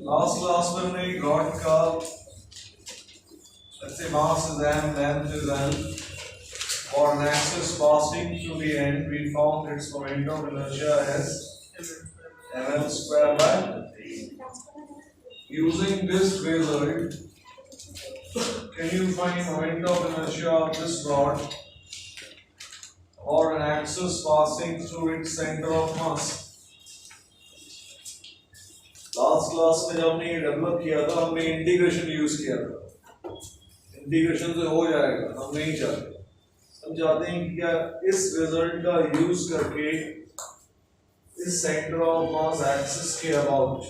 Last class में हमने rod का let's say mass is m, length is l, for an axis passing through the end, we found its moment of inertia as ml square by 3. Using this result, can you find moment of inertia of this rod or an axis passing through its center of mass? Last class में जब हमने ये develop किया था हमने integration use किया था। Integration से हो जाएगा, हम नहीं चाहते। हम चाहते हैं कि क्या इस रिजल्ट का यूज करके इस सेंटर ऑफ मास एक्सिस के अबाउट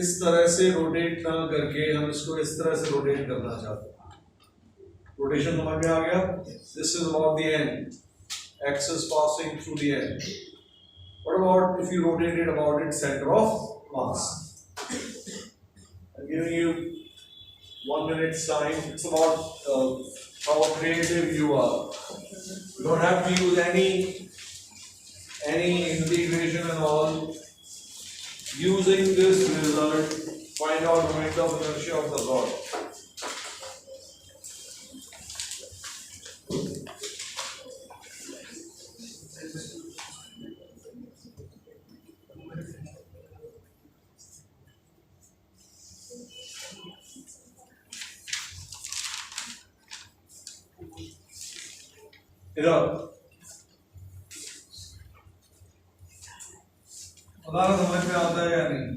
इस तरह से रोटेट ना करके हम इसको इस तरह से रोटेट करना चाहते हैं। रोटेशन समझ में आ गया? This is about the end, axis passing through the end. What about if you rotate it about its center of mass? I'm giving you 1 minute's time. It's about how creative you are. You don't have to use any integration and all. Using this result, find out moment of inertia of the rod. इधर बताना समझ में आता है या नहीं?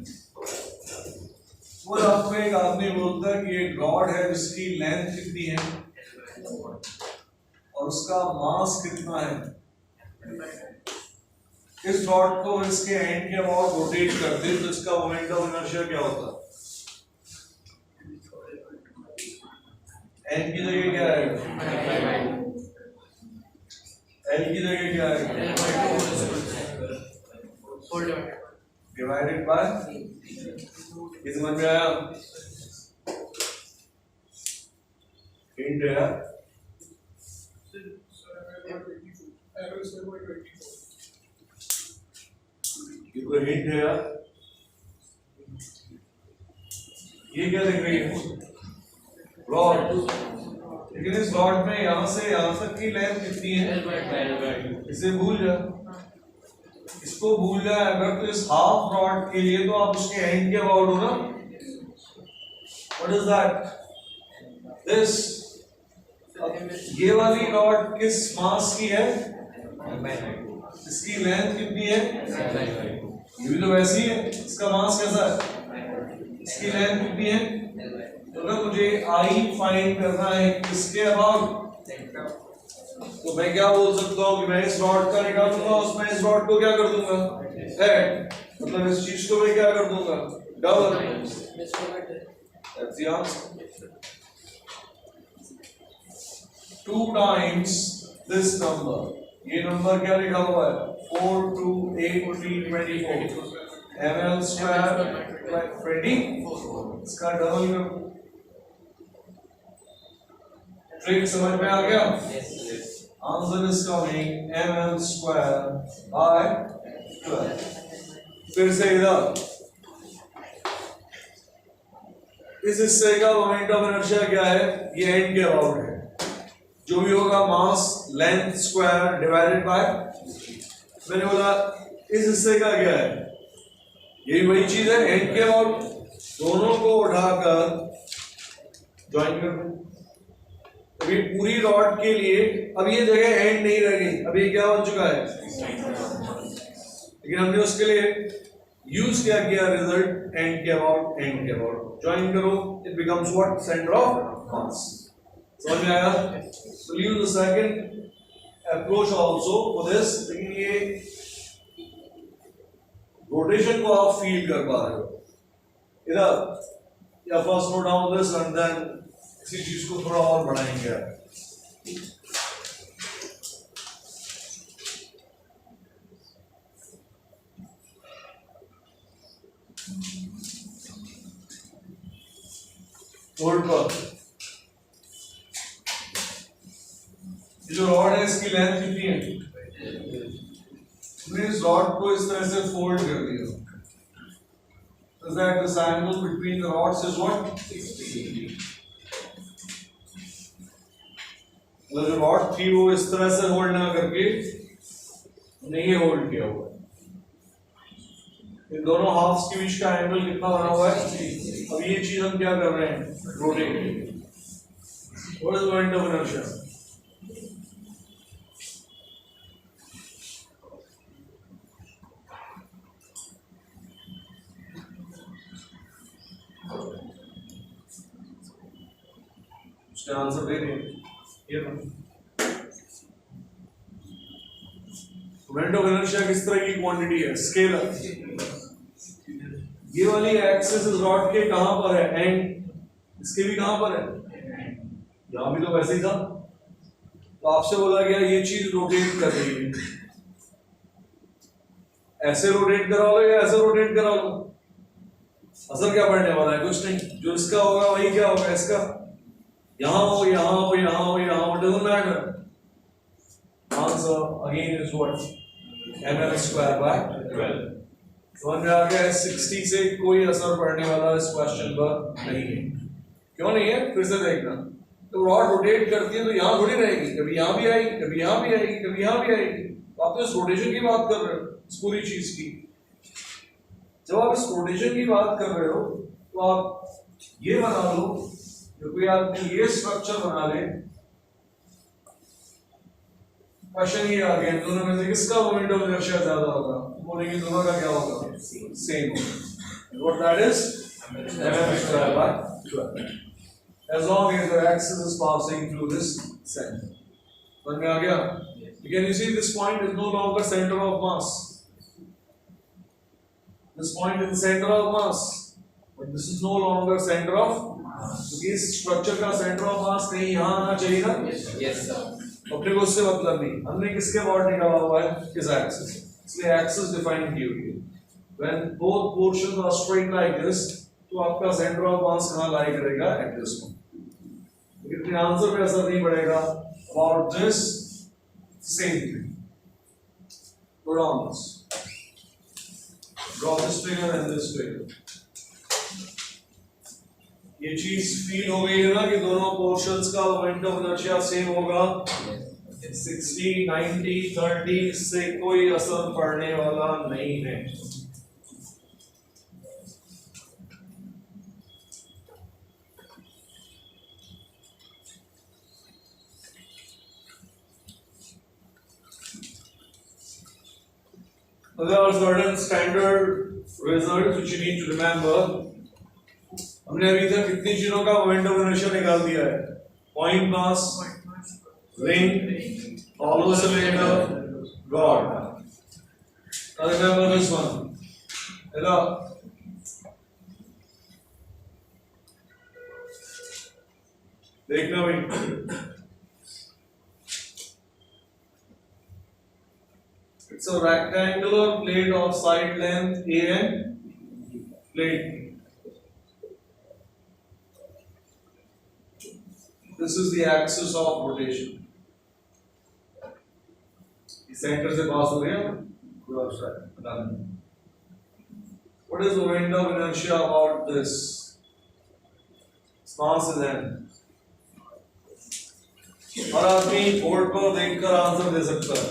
वो आपको एक आदमी बोलता है कि एक रॉड है जिसकी लेंथ कितनी है और उसका मास कितना है। इस रॉड को इसके एंड के अबाउट रोटेट करते तो इसका मोमेंट ऑफ इनर्शिया क्या होता? एंड की जगह क्या है? एल की जगह क्या है? डिवाइडेड बाय, ये समझ में आया? हिंट है ये कोई हिंट है यार? ये क्या लिख रही है? रॉड, लेकिन इस रॉड में यहां से यहां तक की लेंथ कितनी है? इसे भूल जा, इसको भूल जा। अगर तो इस हाफ रॉड के लिए तो आप उसके एंड के अबाउट हो ना। What is that? दिस, ये वाली रॉड किस मास की है? इसकी लेंथ कितनी है? ये भी तो वैसी है, इसका मास कैसा है? इसकी लेंथ कितनी है? तो अगर मुझे आई फाइंड करना है किसके अबाउट, तो मैं क्या बोल सकता हूँ कि मैं इस रॉड का निकालूंगा, उसमें इस रॉड को क्या कर दूंगा? हेड, मतलब इस चीज को मैं क्या कर दूंगा? Double. That's the answer. 2 times this number. ये नंबर क्या लिखा हुआ है? 4 2 8 3 24 ml square 24। इसका डबल करो। ट्रिक समझ में आ गया? Answer is coming ml square by 12। फिर से इधर इस हिस्से का मोमेंट ऑफ इनर्शिया क्या है? ये एंड के अबाउट है, जो भी होगा मास लेंथ स्क्वायर डिवाइडेड बाय। मैंने बोला इस हिस्से का क्या है? यही वही चीज है, एंड के अबाउट। दोनों को उठाकर ज्वाइन कर दो। अभी पूरी रॉड के लिए अब ये जगह एंड नहीं रह गई, अभी क्या बन चुका है? लेकिन हमने उसके लिए यूज क्या किया? रिजल्ट एंड के अबाउट, एंड के अबाउट ज्वाइन करो, it becomes what? Centre of mass. समझ में आया? So use the second approach also for this। लेकिन ये रोटेशन को आप फील कर पा रहे हो इधर, या first note down this and then इसी चीज को थोड़ा और बढ़ाएंगे। होल्ड पर जो रॉड है इसकी लेंथ कितनी है? हमने इस रॉड को इस तरह से फोल्ड कर दिया, is that this angle between the rods is what? 60. मतलब जो रॉड थी वो इस तरह से होल्ड ना करके नहीं होल्ड किया हुआ है। इन दोनों हाफ्स के बीच का एंगल कितना बना हुआ है? अब ये चीज हम क्या कर रहे हैं? Rotate. What is moment of inertia? उसका आंसर दे दें। मोमेंट ऑफ इनर्शिया किस तरह की क्वांटिटी है? स्केलर। ये वाली एक्सिस इस रॉड के कहां पर है? एंड। इसके भी कहां पर है? यहां भी तो वैसे ही था। तो आपसे बोला गया ये चीज रोटेट कर रही है, ऐसे रोटेट करा लो या ऐसे रोटेट करा लो, असर क्या पड़ने वाला है? कुछ नहीं। जो इसका होगा वही क्या होगा इसका। यहां हो यहां हो यहां हो यहां हो, doesn't matter. Answer again is what? ml square by 12। समझ में आ गया? 60 से कोई असर पड़ने वाला इस क्वेश्चन पर नहीं है। क्यों नहीं है? फिर से देखना। तो रॉड रोटेट करती है तो यहां थोड़ी रहेगी, कभी यहां भी आएगी, कभी यहां भी आएगी, कभी यहां भी आएगी। तो आप तो इस रोटेशन की बात कर रहे हो, इस पूरी चीज की। जब आप इस रोटेशन की बात कर रहे हो तो आप ये बना लो, जो कोई आदमी ये स्ट्रक्चर बना ले, क्वेश्चन ये आ गया दोनों में से किसका मोमेंट ऑफ इनर्शिया ज्यादा होगा? बोलेंगे दोनों का क्या होगा? सेम होगा। What that is? ml square by 12, as long as the axis is passing through this center. समझ में आ गया? Can you see this point is no longer center of mass? This point is the center of mass, but this is no longer center of mass. क्योंकि इस structure का centre of mass कहीं यहाँ आना चाहिए ना? Yes sir. अपने को उससे मतलब नहीं, हमने किसके अबाउट निकाला हुआ है? इस एक्सिस। इसलिए एक्सिस डिफाइन की हुई है। When both portions are straight like this, तो आपका सेंटर ऑफ मास कहाँ लाई करेगा? At this point. लेकिन आंसर पे असर नहीं पड़ेगा। About this same thing. Put on this. Draw this figure and this figure. ये चीज फील हो गई है ना कि दोनों पोर्शंस का मोमेंट ऑफ इनर्शिया सेम होगा। 60, 90, 30 से कोई असर पड़ने वाला नहीं है। There are certain standard results which you need to remember. हमने अभी तक कितनी चीजों का मोमेंट ऑफ इनर्शिया निकाल दिया है? Point mass, ring, hollow cylinder, rod. Now remember this one. Hello. देखना भाई। It's a rectangular plate of side length A and plate B. This is the axis of rotation. Center से पास हो गया। Done. What is the moment of inertia about this? Mass is n. हर आदमी board पर देखकर answer दे सकता है।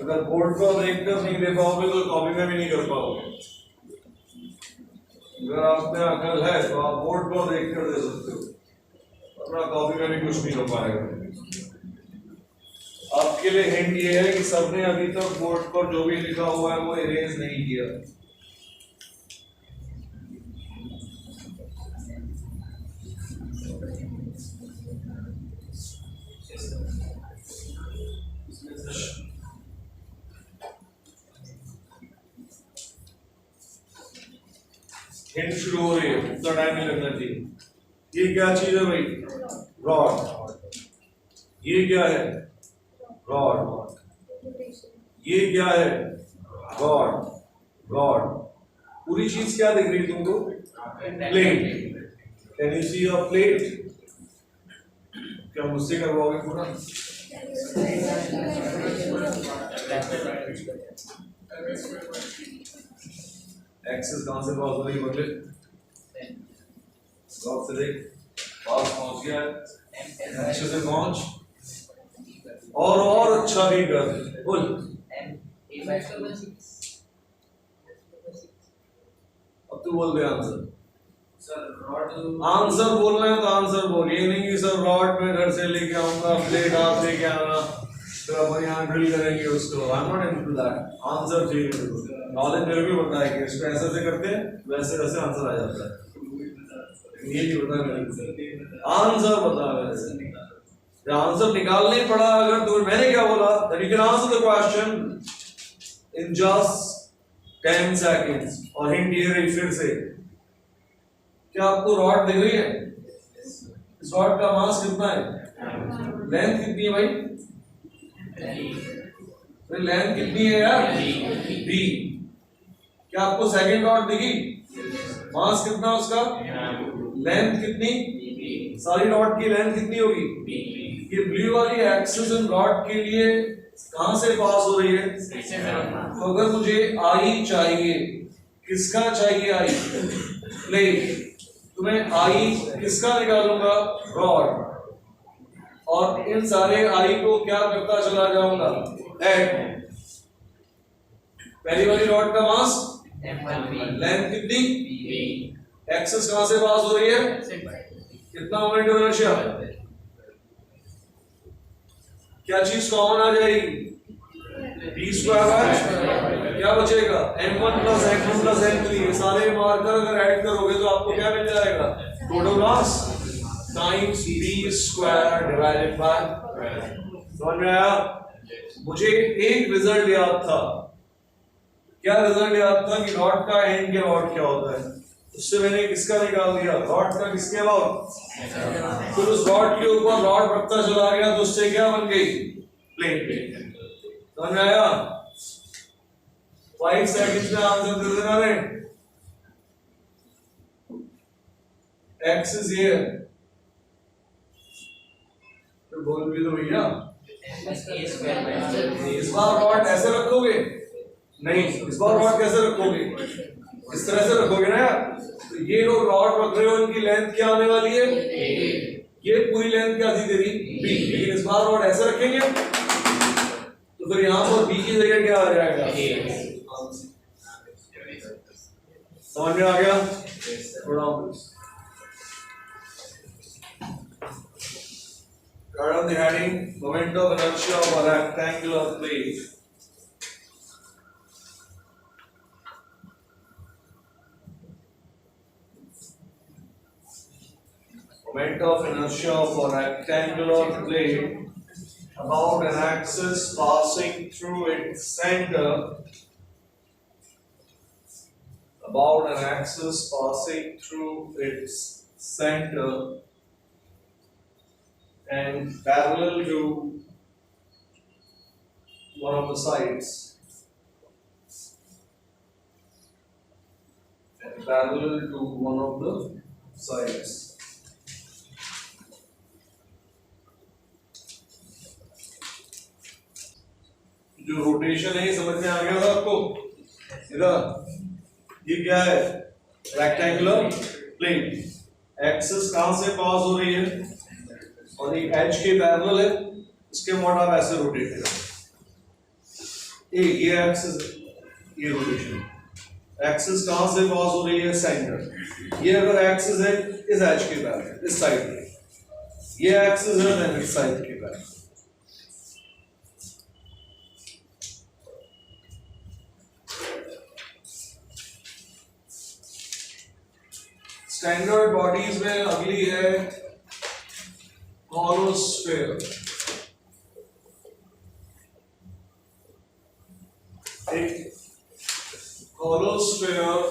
अगर board पर देखकर नहीं दे पाओगे तो कॉपी में भी नहीं कर पाओगे। अगर आप में अकल है तो आप बोर्ड पर देखकर दे सकते हो, अपना कॉपी में भी कुछ नहीं हो पाएगा। आपके लिए हिंट ये है कि सबने अभी तक बोर्ड पर जो भी लिखा हुआ है वो इरेज नहीं किया। हिंट शुरू हो रही है, उतना टाइम नहीं लगना चाहिए। ये क्या चीज है भाई? रॉड। ये क्या है? रॉड। ये क्या है? रॉड। रॉड। पूरी चीज क्या दिख रही है तुमको? Plate. Can you see a plate? क्या मुझसे करवाओगे पूरा? एक्सेस कहां से पास हो रही है बोले लॉक से देख पास पहुंच गया है अच्छे से पहुंच और अच्छा भी कर बोल अब तू बोल दे आंसर आंसर बोलना है तो आंसर बोल ये नहीं कि सर रॉड में घर से लेके आऊंगा प्लेट आप लेके आना फिर अपन यहाँ ड्रिल करेंगे उसको I am not into that answer चाहिए नॉलेज मेरे को पता है कि इसको ऐसे ऐसे करते हैं वैसे वैसे आंसर आ जाता है ये नहीं पता मेरे आंसर बता वैसे आंसर निकालना ही पड़ा अगर तो मैंने क्या बोला then you can answer the question in just 10 seconds और हिंट ये रही फिर से क्या आपको रॉड दिख रही है इस रॉड का मास कितना है लेंथ कितनी है भाई लेंथ कितनी है यार d क्या आपको सेकंड रॉड दिखी मास कितना उसका लेंथ कितनी सारी रॉड की लेंथ कितनी होगी ये ब्लू वाली एक्सिस इन रॉड के लिए कहां से पास हो रही है तो अगर मुझे आई चाहिए किसका चाहिए आई प्लेट तो मैं आई किसका निकालूंगा रॉड और इन सारे आई को क्या करता चला जाऊंगा ऐड पहली वाली रॉड का मास लेंथ कितनी एक्सिस कहां से पास हो रही है कितना मोमेंट ऑफ इनर्शिया क्या चीज कॉमन आ जाएगी d स्क्वायर क्या बचेगा m1 plus m2 plus m3 ये सारे मार्कर अगर ऐड करोगे तो आपको क्या मिल जाएगा total mass times b square divided by समझ में आया मुझे एक रिजल्ट याद था क्या रिजल्ट याद था कि रॉड का एंड के अबाउट क्या होता है उससे मैंने किसका निकाल दिया रॉड का किसके अबाउट फिर उस रॉड के ऊपर रॉड बढ़ता चला गया तो उससे क्या बन गई प्लेन समझ में आया 5 सेकंड्स में आंसर दे देना रे x is here तो बोल भी तो भैया इस बार रॉड ऐसे रखोगे नहीं इस बार रॉड कैसे रखोगे इस तरह से रखोगे ना यार तो ये लोग रॉड रख रहे हो इनकी लेंथ क्या आने वाली है ये पूरी लेंथ क्या थी तेरी b लेकिन इस बार रॉड ऐसे रखेंगे तो फिर यहाँ पर b की जगह क्या आ जाएगा समझ में आ गया थोड़ा write on the heading moment of inertia of a rectangular plate moment of inertia of a rectangular plate about an axis passing through its center about an axis passing through its center and parallel to one of the sides and parallel to one of the sides जो rotation है समझ में आ गया था आपको इधर ये क्या है रेक्टेंगुलर प्लेन एक्सिस कहां से पास हो रही है और एक एज के पैरेलल है इसके मोड आप ऐसे रोटेट करें ये एक्सिस ये रोटेशन एक्सिस कहां से पास हो रही है सेंटर ये अगर एक्सिस है इस एज के पैरेलल इस साइड पे ये एक्सिस है देन इस साइड के पैरेलल स्टैंडर्ड बॉडीज में अगली है hollow sphere hollow sphere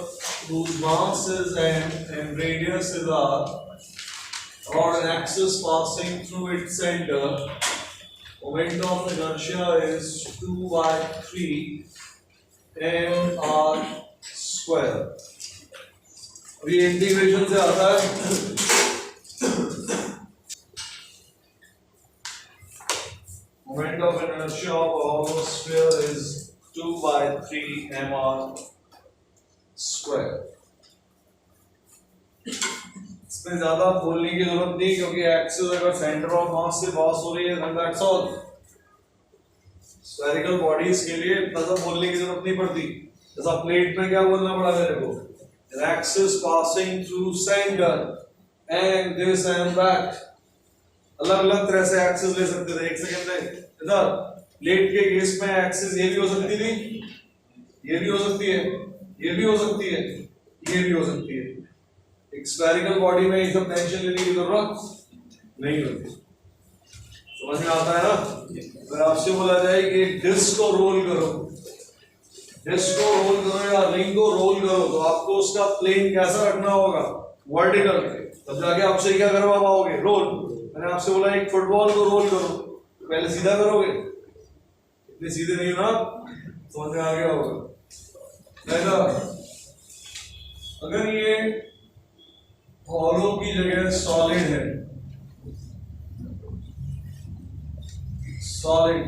whose mass is m and radius is r or an axis passing through its center moment of inertia is 2 by 3 mr square अभी integration से आता है moment of inertia of a hollow sphere is 2 by 3 mr square. इसमें ज्यादा बोलने की जरूरत नहीं, क्योंकि एक्सिस अगर सेंटर ऑफ मास से पास हो रही है then that's all। Spherical bodies के लिए इतना सा बोलने की जरूरत नहीं पड़ती। जैसा प्लेट में क्या बोलना पड़ा मेरे को, axis passing through centre and this and that. अलग अलग तरह से एक्सिस ले सकते थे। एक सेकंड में इधर प्लेट के केस में एक्सिस ये भी हो सकती थी, ये भी हो सकती है, ये भी हो सकती है, ये भी हो सकती है। एक स्फेरिकल बॉडी में ये सब टेंशन लेने की जरूरत नहीं होती। समझ में आता है ना? अगर आपसे बोला जाए कि डिस्क को रोल करो, डिस्क को रोल करो या रिंग को रोल करो, तो आपको उसका प्लेन कैसा रखना होगा? वर्टिकल। तब जाके आपसे क्या करवा पाओगे? रोल। मैंने आपसे बोला एक फुटबॉल को रोल करो, तो पहले सीधा करोगे, इतने सीधे नहीं हो ना, समझ में आ गया होगा। अगर ये हॉलो की जगह सॉलिड है, solid,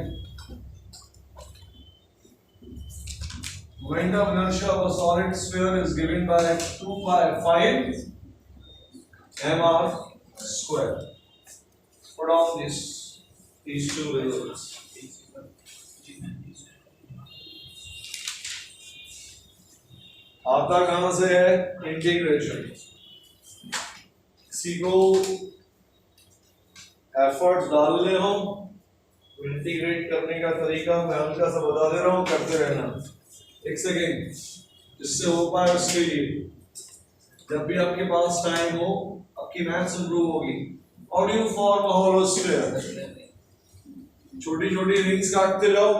moment of inertia of a solid sphere is given by 2 by 5 mr square. Put on these two results. आता कहां से है? इंटीग्रेशन। किसी को एफर्ट्स डालने हो, इंटीग्रेट करने का तरीका मैं हल्का सा बता दे रहा हूं, करते रहना। एक सेकेंड, जिससे हो पाए उसके लिए जब भी आपके पास टाइम हो, आपकी मैथ्स इंप्रूव होगी। How do you form a hollow sphere? छोटी छोटी रिंग्स काटते जाओ।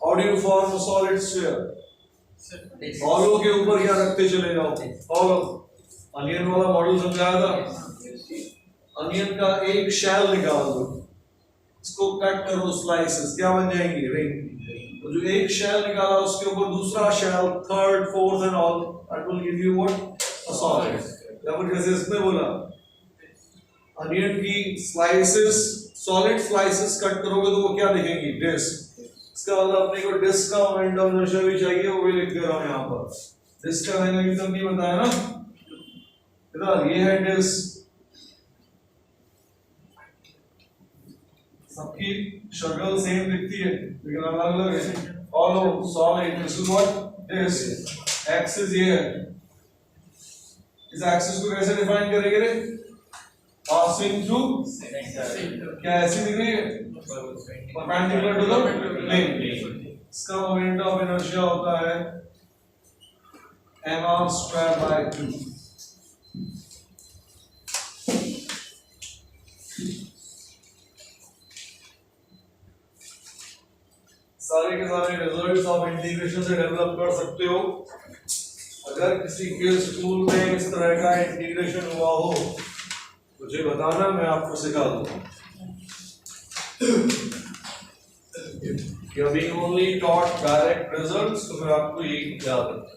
How do you form a solid sphere? Hollow के ऊपर क्या रखते चले जाओ? हॉलो। अनियन वाला मॉडल समझाया था। अनियन का एक शैल निकाल दो, इसको कट करो स्लाइसेस, क्या बन जाएंगी? रिंग। तो जो एक शेल निकाला उसके ऊपर दूसरा shell, third, fourth and all, that will give you what? A solid. या फिर जैसे इसमें बोला, अनियन की स्लाइसेस, सॉलिड स्लाइसेस कट करोगे तो वो क्या दिखेंगी? डिस्क। इसका मतलब अपने को डिस्क का मोमेंट ऑफ इनर्शिया भी चाहिए, वो भी लिख दे रहा हूं यहां पर। डिस्क का मैंने एकदम नहीं बताया ना, इधर ये है डिस्क। सबकी शक्ल सेम दिखती है लेकिन अलग अलग है। Alloy solid, this is what? This axis ये है। इस एक्सिस को कैसे डिफाइन करेंगे रे? पासिंग थ्रू, क्या ऐसी दिख रही है? Perpendicular to the plane. इसका मोमेंट ऑफ इनर्शिया होता है mr स्क्वायर बाय 2। सारे के सारे रिजल्ट्स आप इंटीग्रेशन से डेवलप कर सकते हो। अगर किसी के स्कूल में इस तरह का इंटीग्रेशन हुआ हो मुझे बताना, मैं आपको सिखा दूंगा। You're being only taught direct results, तो मैं आपको ये याद रखता।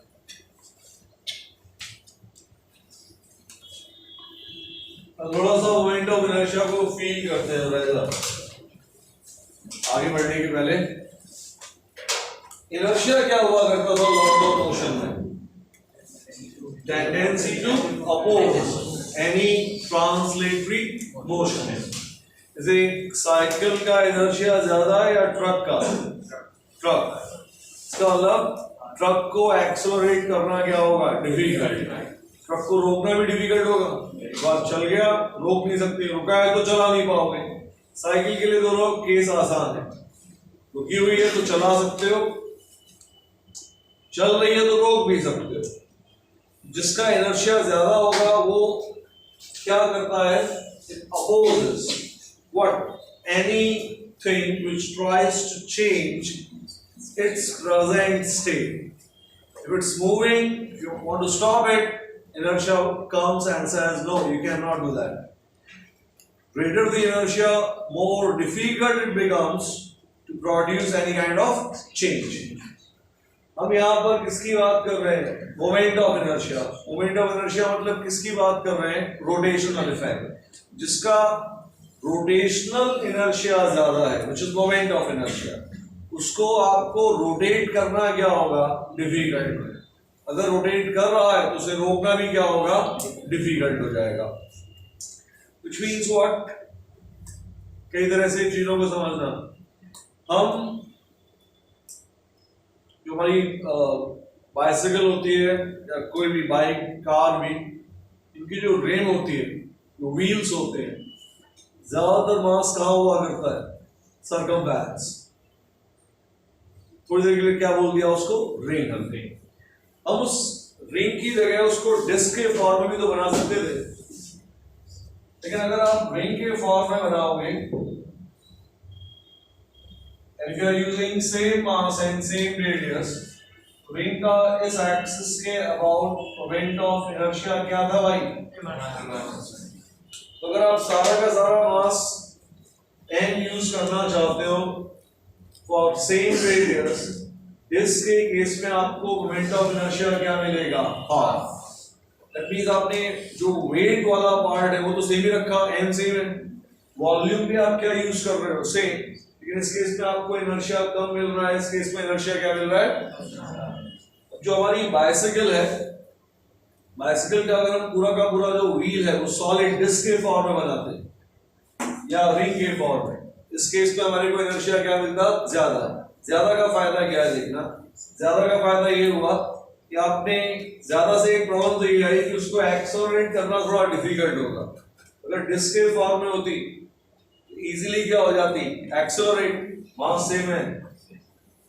थोड़ा सा मोमेंट ऑफ इनर्शिया को फील करते हैं आगे बढ़ने के पहले। इनर्शिया क्या हुआ करता था लॉ ऑफ मोशन में? Tendency to oppose any translatory motion. जैसे साइकिल का इनर्शिया ज्यादा है या ट्रक का? ट्रक। इसका मतलब ट्रक को एक्सेलरेट करना क्या होगा? डिफिकल्ट। ट्रक को रोकना भी डिफिकल्ट होगा। एक बार चल गया रोक नहीं सकते, रुका है तो चला नहीं पाओगे। साइकिल के लिए दोनों केस आसान है, रुकी हुई है तो चला सकते हो, चल रही है तो रोक भी सकते हो। जिसका इनर्शिया ज्यादा होगा वो क्या करता है? It opposes what? Anything which tries to change its present state. If it's moving, if you want to stop it, inertia comes and says no, you cannot do that. Greater the inertia, more difficult it becomes to produce any kind of change. हम यहाँ पर किसकी बात कर रहे हैं? Moment of inertia. Moment of inertia मतलब किसकी बात कर रहे हैं? Rotational effect. जिसका रोटेशनल इनर्शिया ज्यादा है, which is moment of inertia, उसको आपको रोटेट करना क्या होगा? डिफिकल्ट। अगर रोटेट कर रहा है तो उसे रोकना भी क्या होगा, डिफिकल्ट हो जाएगा। व्हिच मींस व्हाट, कई तरह से चीजों को समझना। हम जो हमारी बाइसिकल होती है या कोई भी बाइक कार भी, इनकी जो रेम होती है, जो व्हील्स होते हैं, ज्यादातर मास कहाँ हुआ करता है, सर्कमफ्लेक्स। थोड़ी देर के लिए क्या बोल दिया उसको, रिंग। हम उस रिंग की जगह उसको डिस्क के फॉर्म में भी तो बना सकते थे, लेकिन अगर आप रिंग के फॉर्म में बनाओगे, if you are using same mass and same radius, ring का इस एक्सिस के अबाउट मोमेंट ऑफ इनर्शिया क्या था भाई, तो अगर आप सारा का सारा मास n यूज करना चाहते हो फॉर सेम रेडियस, डिस्क के केस में आपको मोमेंट ऑफ इनर्शिया क्या मिलेगा, हाफ। दैट मींस आपने जो वेट वाला पार्ट है वो तो सेम ही रखा, n सेम है, वॉल्यूम भी आप क्या यूज कर रहे हो, सेम, लेकिन इस केस में आपको इनर्शिया कम मिल रहा है, इस केस में इनर्शिया क्या मिल रहा है। जो हमारी बाइसिकल है, बाइसिकल का अगर हम पूरा का पूरा जो व्हील है वो सॉलिड डिस्क के फॉर्म में बनाते हैं या रिंग के फॉर्म में, इस केस में हमारे को इनर्शिया क्या मिलता, ज्यादा। ज्यादा का फायदा क्या है देखना, ज्यादा का फायदा ये हुआ कि आपने ज्यादा से एक प्रॉब्लम तो ये आई कि उसको एक्सेलरेट करना थोड़ा डिफिकल्ट होगा। अगर डिस्क के फॉर्म में होती इजीली क्या हो जाती, एक्सेलरेट, मास सेम है,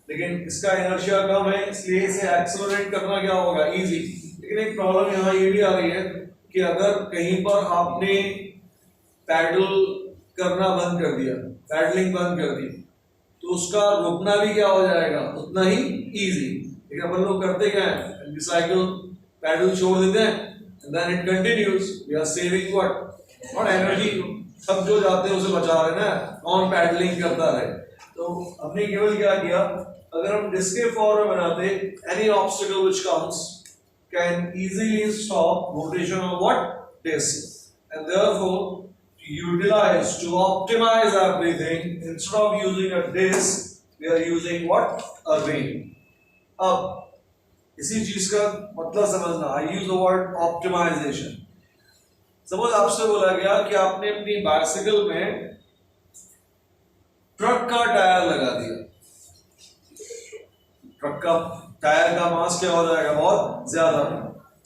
लेकिन इसका इनर्शिया कम है, इसलिए इसे एक्सेलरेट करना क्या होगा, इजी। लेकिन एक प्रॉब्लम यहाँ ये भी आ रही है कि अगर कहीं पर आपने पैडल करना बंद कर दिया, पैडलिंग बंद कर दी, तो उसका रुकना भी क्या हो जाएगा, उतना ही इजी। लेकिन अपन लोग करते क्या है, साइकिल पैडल छोड़ देते हैं and then it continues, we are saving what, not energy, सब जो जाते हैं उसे बचा रहे ना, नॉन पैडलिंग करता रहे। तो हमने केवल क्या किया, अगर हम डिस्क के फॉर्म में बनाते, any obstacle which comes can easily stop rotation of what, disc, and therefore to utilize, to optimize everything, instead of using a disc we are using what, a ring। अब इसी चीज का मतलब समझना, I use the word optimization. Suppose आपसे बोला गया कि आपने अपनी बाइसिकल में ट्रक का टायर लगा दिया, ट्रक का टायर का मास क्या हो जाएगा, बहुत ज्यादा,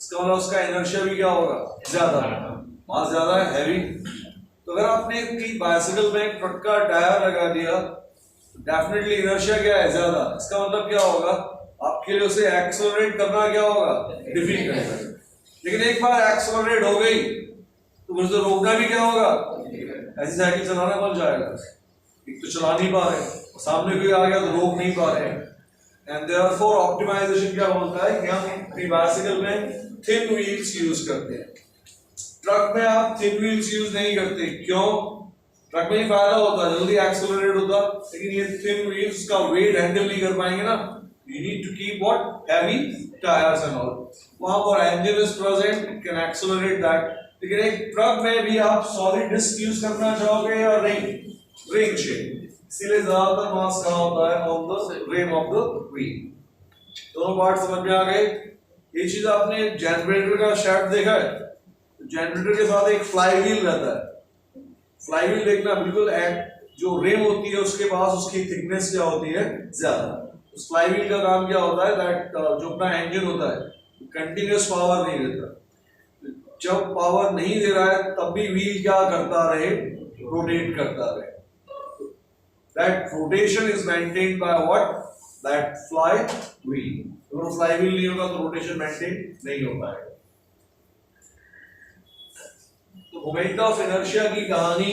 इसका मतलब उसका इनर्शिया भी क्या होगा, ज्यादा, मास ज्यादा है, हैवी। तो अगर आपने अपनी बाइसिकल में एक ट्रक का टायर लगा दिया, डेफिनेटली इनर्शिया क्या है, ज्यादा, इसका मतलब क्या होगा, आपके लिए उसे एक्सेलरेट करना क्या होगा, डिफिकल्ट। लेकिन एक बार एक्सेलरेट हो गई तो मुझे रोकना भी क्या होगा, ऐसी साइकिल चलाना कौन जाएगा, एक तो चला नहीं पा रहे, सामने कोई आ गया तो रोक नहीं पा रहे। एंड देयरफॉर ऑप्टिमाइजेशन क्या बोलता है कि हम अपनी बाइसिकल में थिन व्हील्स यूज करते हैं। ट्रक में आप थिन व्हील्स यूज नहीं करते, क्यों, ट्रक में ही फायदा होता, जल्दी एक्सेलरेट होता, लेकिन ये थिन व्हील्स का वेट हैंडल नहीं कर पाएंगे ना, you need to keep what, heavy tires and all। वहां पर engine is present, it can accelerate that। लेकिन एक ट्रक में भी आप सॉलिड डिस्क यूज करना चाहोगे या रिंग शेप, इसीलिए ज्यादातर मास कहाँ होता है, on the rim of the wheel. दोनों पार्ट समझ में आ गए। ये चीज आपने जनरेटर का शाफ्ट देखा है, जनरेटर के साथ एक फ्लाई व्हील रहता है, फ्लाई व्हील देखना, बिल्कुल जो रिम होती है उसके पास उसकी थिकनेस क्या होती है, ज्यादा। उस फ्लाई व्हील का काम क्या होता है, दैट जो अपना इंजन होता है कंटिन्यूअस पावर नहीं देता, जब पावर नहीं दे रहा है तब भी व्हील क्या करता रहे, रोटेट करता रहे। That rotation is maintained by what, that fly wheel. अगर फ्लाई व्हील नहीं होगा तो रोटेशन मेंटेन नहीं हो पाएगा। तो मोमेंट ऑफ इनर्शिया की कहानी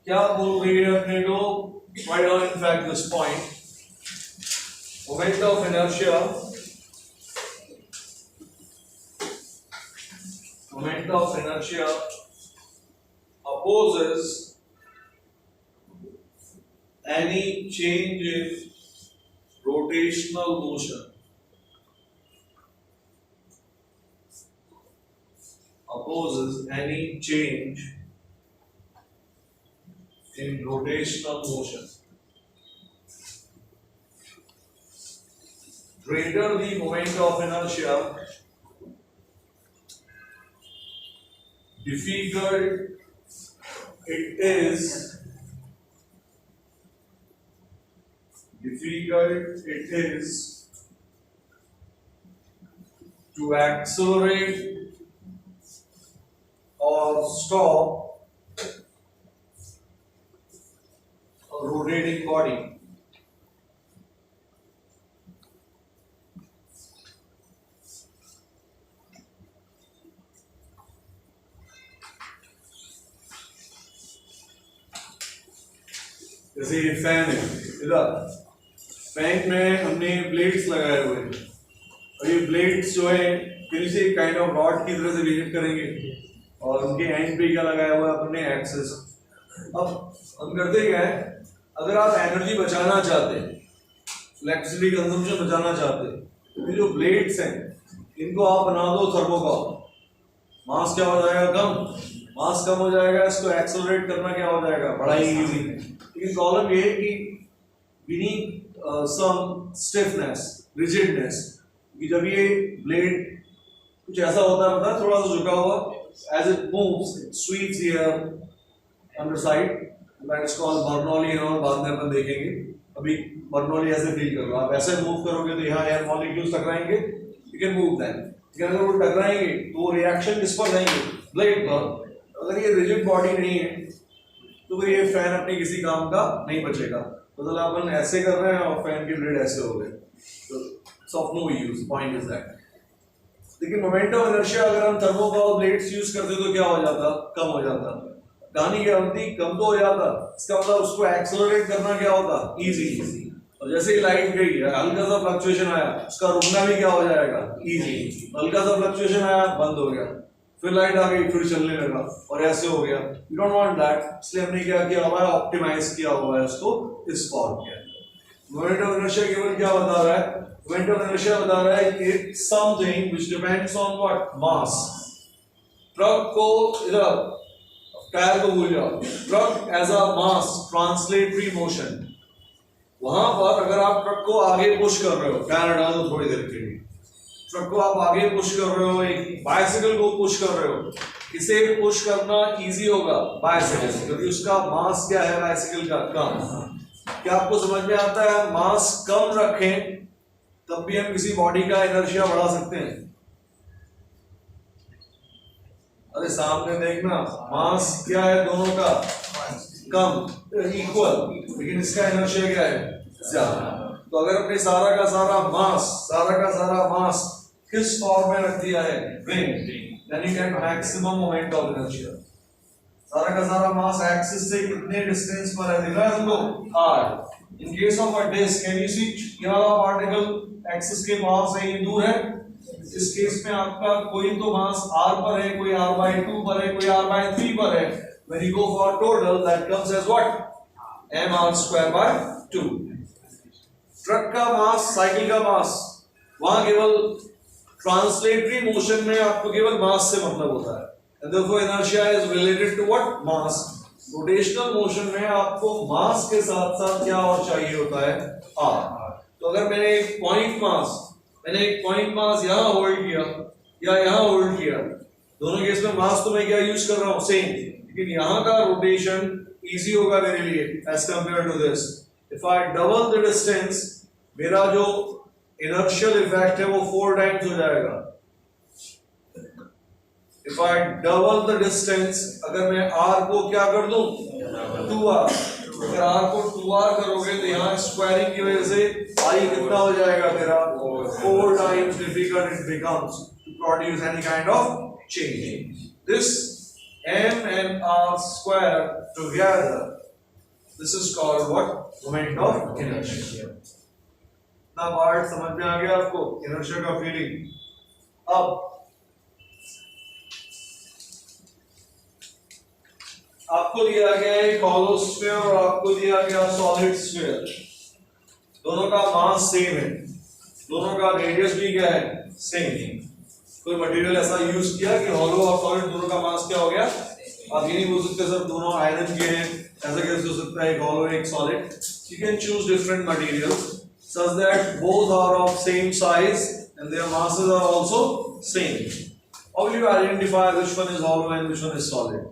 क्या बोल रही है अपने को, right on in fact this point, moment of inertia, moment of inertia opposes any change in rotational motion, opposes any change in rotational motion। greater the moment of inertia, difficult it is to accelerate or stop a rotating body. जैसे ये fan है, इधर fan में हमने blades लगाए हुए हैं और ये ब्लेड्स जो है किसी काइंड ऑफ रॉड की तरह से बिहेव करेंगे और उनके एंड पे क्या लगाया हुआ है अपने एक्सेस। अब हम करते क्या है, अगर आप एनर्जी बचाना चाहते हैं, इलेक्ट्रिसिटी कंजम्पशन बचाना चाहते हैं, तो ये जो ब्लेड्स हैं इनको आप बना दो थर्मोकॉल, मास क्या हो जाएगा कम, मास कम हो जाएगा, इसको एक्सेलरेट करना क्या हो जाएगा बड़ा ही इजी। लेकिन प्रॉब्लम ये है कि we need some stiffness, rigidness, कि जब ये ब्लेड कुछ ऐसा होता है, पता है, थोड़ा सा झुका हुआ, as it moves it sweeps here on the side, that is called Bernoulli, और बाद में अपन देखेंगे। अभी बर्नौली ऐसे फील कर लो, आप ऐसे मूव करोगे तो यहाँ एयर मॉलिक्यूल्स टकराएंगे, you can move them, लेकिन अगर वो टकराएंगे तो रिएक्शन किस पर जाएंगे, ब्लेड पर। अगर ये रिजिड बॉडी नहीं है तो फिर ये फैन अपने किसी काम का नहीं बचेगा। मतलब अपन ऐसे कर रहे हैं और फैन के ब्लेड ऐसे हो गए, तो it's of no use, point is that. लेकिन मोमेंट ऑफ इनर्शिया अगर हम थर्मोकॉल ब्लेड्स यूज करते तो क्या हो जाता, कम हो जाता। कहानी क्या होती, कम तो हो जाता, इसका मतलब उसको एक्सेलरेट करना क्या होता, इजी। और जैसे ही लाइट गई, हल्का सा फ्लक्चुएशन आया, उसका रुकना भी क्या हो जाएगा, इजी। हल्का सा फ्लक्चुएशन आया, बंद हो गया, फिर लाइट आ गई, फिर चलने लगा, और ऐसे हो गया। यू डोंट वांट दैट, इसलिए हमने क्या किया हुआ है, ऑप्टिमाइज किया हुआ है उसको इस फॉर्म के। मोमेंट ऑफ इनर्शिया केवल क्या बता रहा है, मोमेंट ऑफ इनर्शिया बता रहा है कि something which depends on what, mass. Truck को इधर, टायर को भूल जाओ, truck as a mass translatory motion, वहां पर अगर आप ट्रक को आगे पुश कर रहे हो, टायर हटा दो थोड़ी देर के लिए, ट्रक को आप आगे पुश कर रहे हो, एक बाइसिकल को पुश कर रहे हो, इसे पुश करना इजी होगा बाइसिकल, क्योंकि उसका मास क्या है बाइसिकल का, कम। क्या आपको समझ में आता है, मास कम रखें तब भी हम किसी बॉडी का इनर्शिया बढ़ा सकते हैं। अरे सामने देखना, मास क्या है दोनों का, कम, इक्वल, लेकिन इसका इनर्शिया क्या है, ज्यादा। तो अगर अपने सारा का सारा मास किस फॉर्म में रख दिया है, wing, then you get maximum moment of inertia। सारा का सारा मास एक्सिस से कितने डिस्टेंस पर है, दिख रहा है तुमको, r। in case of a disk, can you see ये वाला पार्टिकल एक्सिस के पास है, ये दूर है। इस केस में आपका कोई तो मास r पर है, कोई r/2 पर है, कोई r/3 पर है। when you go for total, that comes as what, mr²/2। Truck का मास, साइकिल का मास, वहां केवल ट्रांसलेटरी मोशन में आपको केवल मास से मतलब होता है, and therefore inertia is related to what, mass। Rotational motion में आपको मास के साथ साथ क्या और चाहिए होता है, r। तो अगर मैंने एक पॉइंट मास यहाँ होल्ड किया या यहाँ होल्ड किया, दोनों केस में मास तो मैं क्या यूज कर रहा हूँ, सेम, लेकिन यहाँ का रोटेशन इजी होगा मेरे लिए as compared to this. If I double the distance, मेरा जो इनर्शियल इफेक्ट है वो 4 टाइम्स हो जाएगा। If I double the distance, अगर मैं r को क्या कर दूं, 2r, अगर r को 2r करोगे तो यहाँ स्क्वायरिंग की वजह से i कितना हो जाएगा तेरा, 4 times difficult it becomes to produce any kind of change। This m and r square together, this is called what, moment of inertia। ना पार्ट समझ में आ गया आपको, इनर्शिया का फीलिंग। अब आपको दिया गया है हॉलो स्फीयर और आपको दिया गया सॉलिड स्फीयर, दोनों का मास सेम है, दोनों का रेडियस भी क्या है, सेम। कोई मटेरियल ऐसा यूज किया कि हॉलो और सॉलिड दोनों का मास क्या हो गया, आप ये नहीं बोल सकते सर दोनों आयरन के हैं, ऐसा कैसे हो सकता है, एक हॉलो एक solid. You can choose different materials, such that both are of same size and their masses are also same. How will you identify which one is hollow and which one is solid?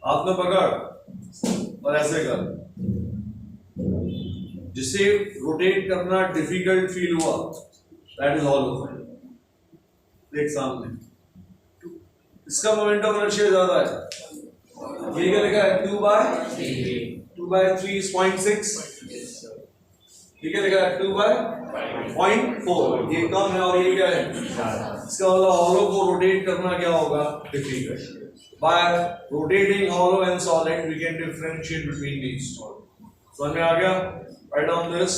हाथ में पकड़ और ऐसे कर, जिसे rotate करना difficult feel हुआ, that is hollow. देख सामने, इसका मोमेंट ऑफ इनर्शिया ज्यादा है. ये क्या लिखा है? 2/3 is 0.6. ये क्या लिखा है? 2/0.4. ये कम है और ये क्या है? इसका मतलब हॉलो को रोटेट करना क्या होगा? Difficult. By rotating hollow and solid, we can differentiate between these two. समझ में आ गया? Write down this.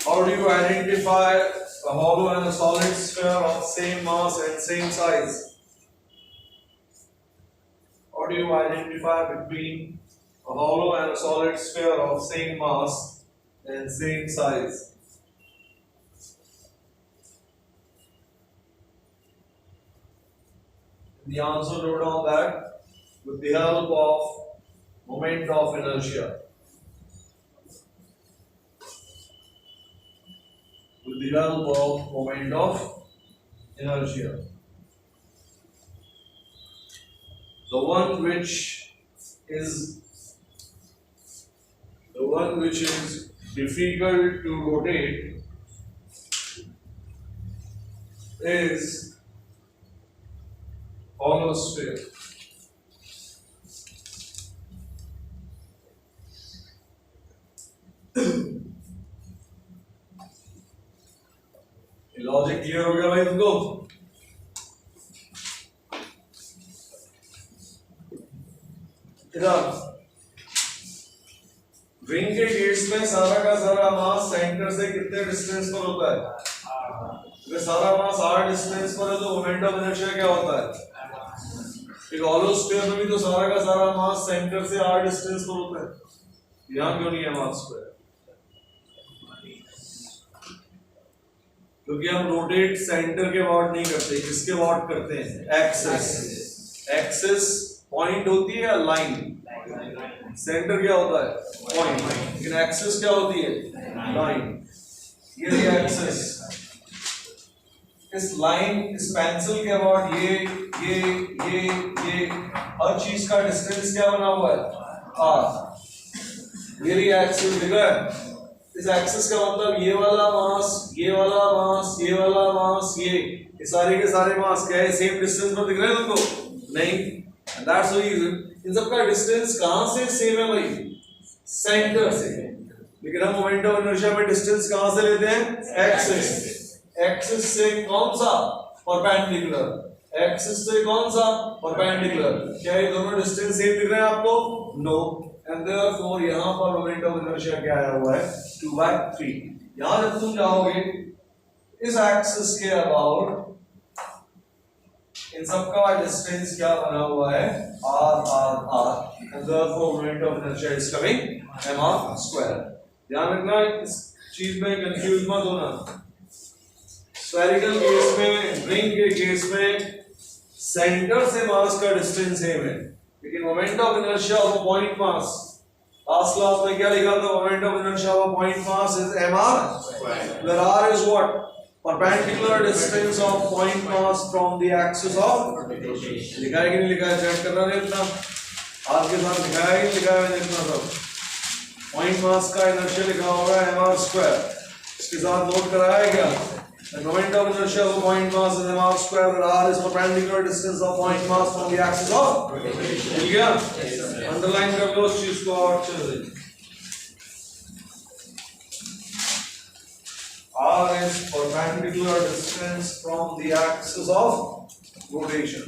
How do you identify a hollow and a solid sphere of same mass and same size? How do you identify between a hollow and a solid sphere of same mass and same size? The answer wrote down that with the help of moment of inertia. With the help of moment of inertia. The one which is difficult to rotate is hollow sphere. Logic clear हो गया भाई तुमको? इधर ring के gets में सारा का सारा मास सेंटर से कितने डिस्टेंस पर होता है? अगर सारा मास r डिस्टेंस पर है तो मोमेंट ऑफ इनर्शिया क्या होता है? एक हॉलो स्फीयर में भी तो सारा का सारा मास सेंटर से r डिस्टेंस पर होता है. यहां क्यों नहीं है मास स्क्वायर? क्योंकि हम रोटेट सेंटर के अबाउट नहीं करते. किसके अबाउट करते हैं? एक्सिस. एक्सिस पॉइंट होती है या लाइन? सेंटर क्या होता है? पॉइंट. लेकिन एक्सिस क्या होती है? लाइन. ये एक्सिस. इस लाइन, इस पेंसिल के अबाउट ये हर चीज का डिस्टेंस क्या बना हुआ है? r. ये एक्सिस दिख रहा है. इस एक्सिस का मतलब ये वाला मास, ये वाला मास, ये वाला मास, ये सारे के सारे मास क्या है? सेम डिस्टेंस पर दिख रहे हैं तुमको? नहीं. दैट्स द रीजन इन सब का डिस्टेंस कहां से सेम है भाई? सेंटर से. लेकिन हम मोमेंट ऑफ इनर्शिया में डिस्टेंस कहां से लेते हैं? एक्सिस. एक्सिस से कौन सा? परपेंडिकुलर. एक्सिस से कौन सा? परपेंडिकुलर. क्या ये दोनों डिस्टेंस सेम दिख रहे हैं आपको? नो. एंड देयरफॉर यहां पर मोमेंट ऑफ इनर्शिया क्या आया हुआ है? 2/3. यहां जब तुम जाओगे इस एक्सिस के अबाउट इन सब का डिस्टेंस क्या बना हुआ है? r. And therefore moment of inertia is coming mr². ध्यान रखना, इस चीज में कंफ्यूज मत होना. स्फेरिकल केस में, रिंग के केस में सेंटर से मास का डिस्टेंस सेम है, लेकिन moment of inertia of a point mass, last class में क्या लिखा था? Moment of inertia of a point mass is mr, where r is what? Perpendicular distance of point mass from the axis of rotation. लिखा है कि नहीं लिखा है? चेक करना है इतना. r के साथ लिखा है कि लिखा है इतना सब. पॉइंट मास का इनर्शिया लिखा होगा mr². इसके साथ नोट कराया है क्या? The moment of inertia of a point mass is mr², where r is perpendicular distance of point mass from the axis of rotation. ठीक है? अंडरलाइन कर लो उस चीज को और अच्छे से. r is perpendicular distance from the axis of rotation.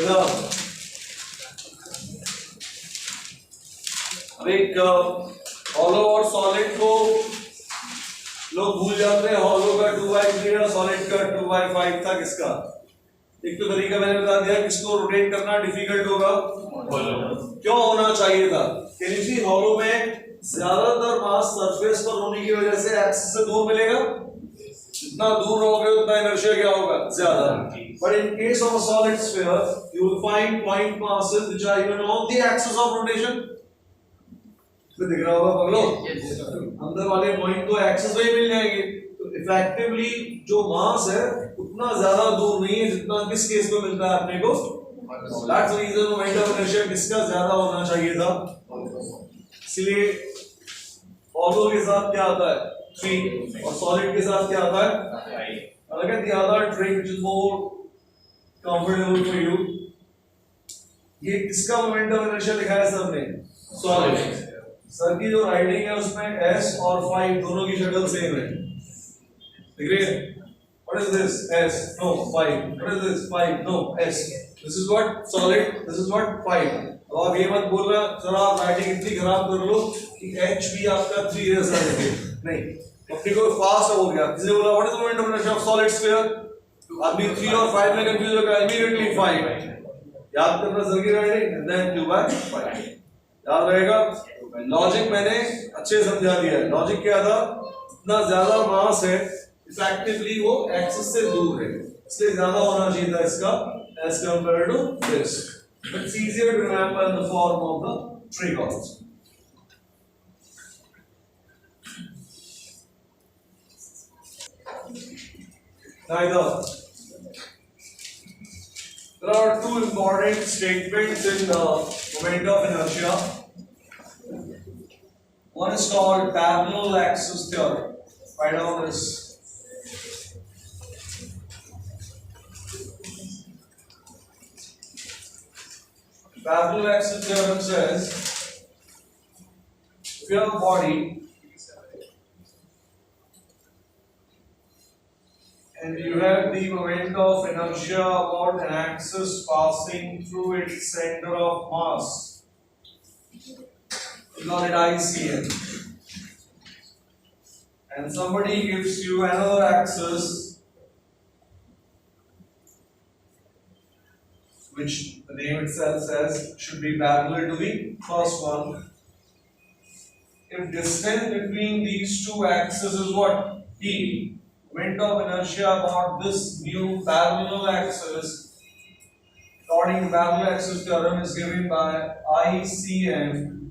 इधर अब एक हॉलो और सॉलिड को लोग भूल जाते हैं. हॉलो का 2/3 और सॉलिड का 2/5 था. किसका? एक तो तरीका मैंने बता दिया किसको रोटेट करना डिफिकल्ट होगा. क्यों होना चाहिए था? क्योंकि हॉलो में ज्यादातर मास सरफेस पर होने की वजह से एक्सिस से दूर मिलेगा. जितना दूर रहोगे उतना इनर्शिया क्या होगा, ज्यादा. But in case of a solid sphere, you will find point masses which are even on the axis of rotation. तो दिख रहा होगा पगलो, अंदर वाले पॉइंट तो एक्सिस पे ही मिल जाएंगे. तो इफेक्टिवली जो मास है उतना ज्यादा दूर नहीं है जितना किस केस में मिलता है अपने को. That's the reason moment of inertia किसका ज्यादा होना चाहिए था. इसलिए ऑर्थो के साथ क्या आता है 3 और सॉलिड के साथ क्या आता है. Look at the other trick which is more comfortable for you. ये किसका मोमेंट ऑफ इनर्शिया लिखा है सर ने, सॉलिड. सर की जो राइटिंग है उसमें s और 5 दोनों की शक्ल सेम है. दिख रही है. What is this? S. No, 5. What is this? 5. No, S. This is what solid. This is what 5. अब आप ये मत बोल रहा सर आप राइटिंग इतनी खराब कर लो कि H भी आपका 3 जैसा लिखे. नहीं, अपने को फास्ट हो गया. किसने बोला what is the moment of inertia of solid sphere? अभी 3 और 5 में कंफ्यूज होगा. Immediately 5. याद करना सर की राइटिंग and then 2/5. याद रहेगा. लॉजिक मैंने अच्छे समझा दिया है. लॉजिक क्या था, इतना ज्यादा मास है इफेक्टिवली वो एक्सिस से दूर है इसलिए ज्यादा होना चाहिए था इसका as compared to this. But it's easier to remember in the form of the trick also. Neither. There are two important statements in the moment of inertia. One is called parallel axis theorem. Write down this. Parallel axis theorem says if you have a body and you have the moment of inertia about an axis passing through its center of mass, we call it ICM, and somebody gives you another axis which the name itself says should be parallel to the first one. If distance between these two axes is what? D. Moment of inertia about this new parallel axis, according to parallel axis theorem, is given by ICM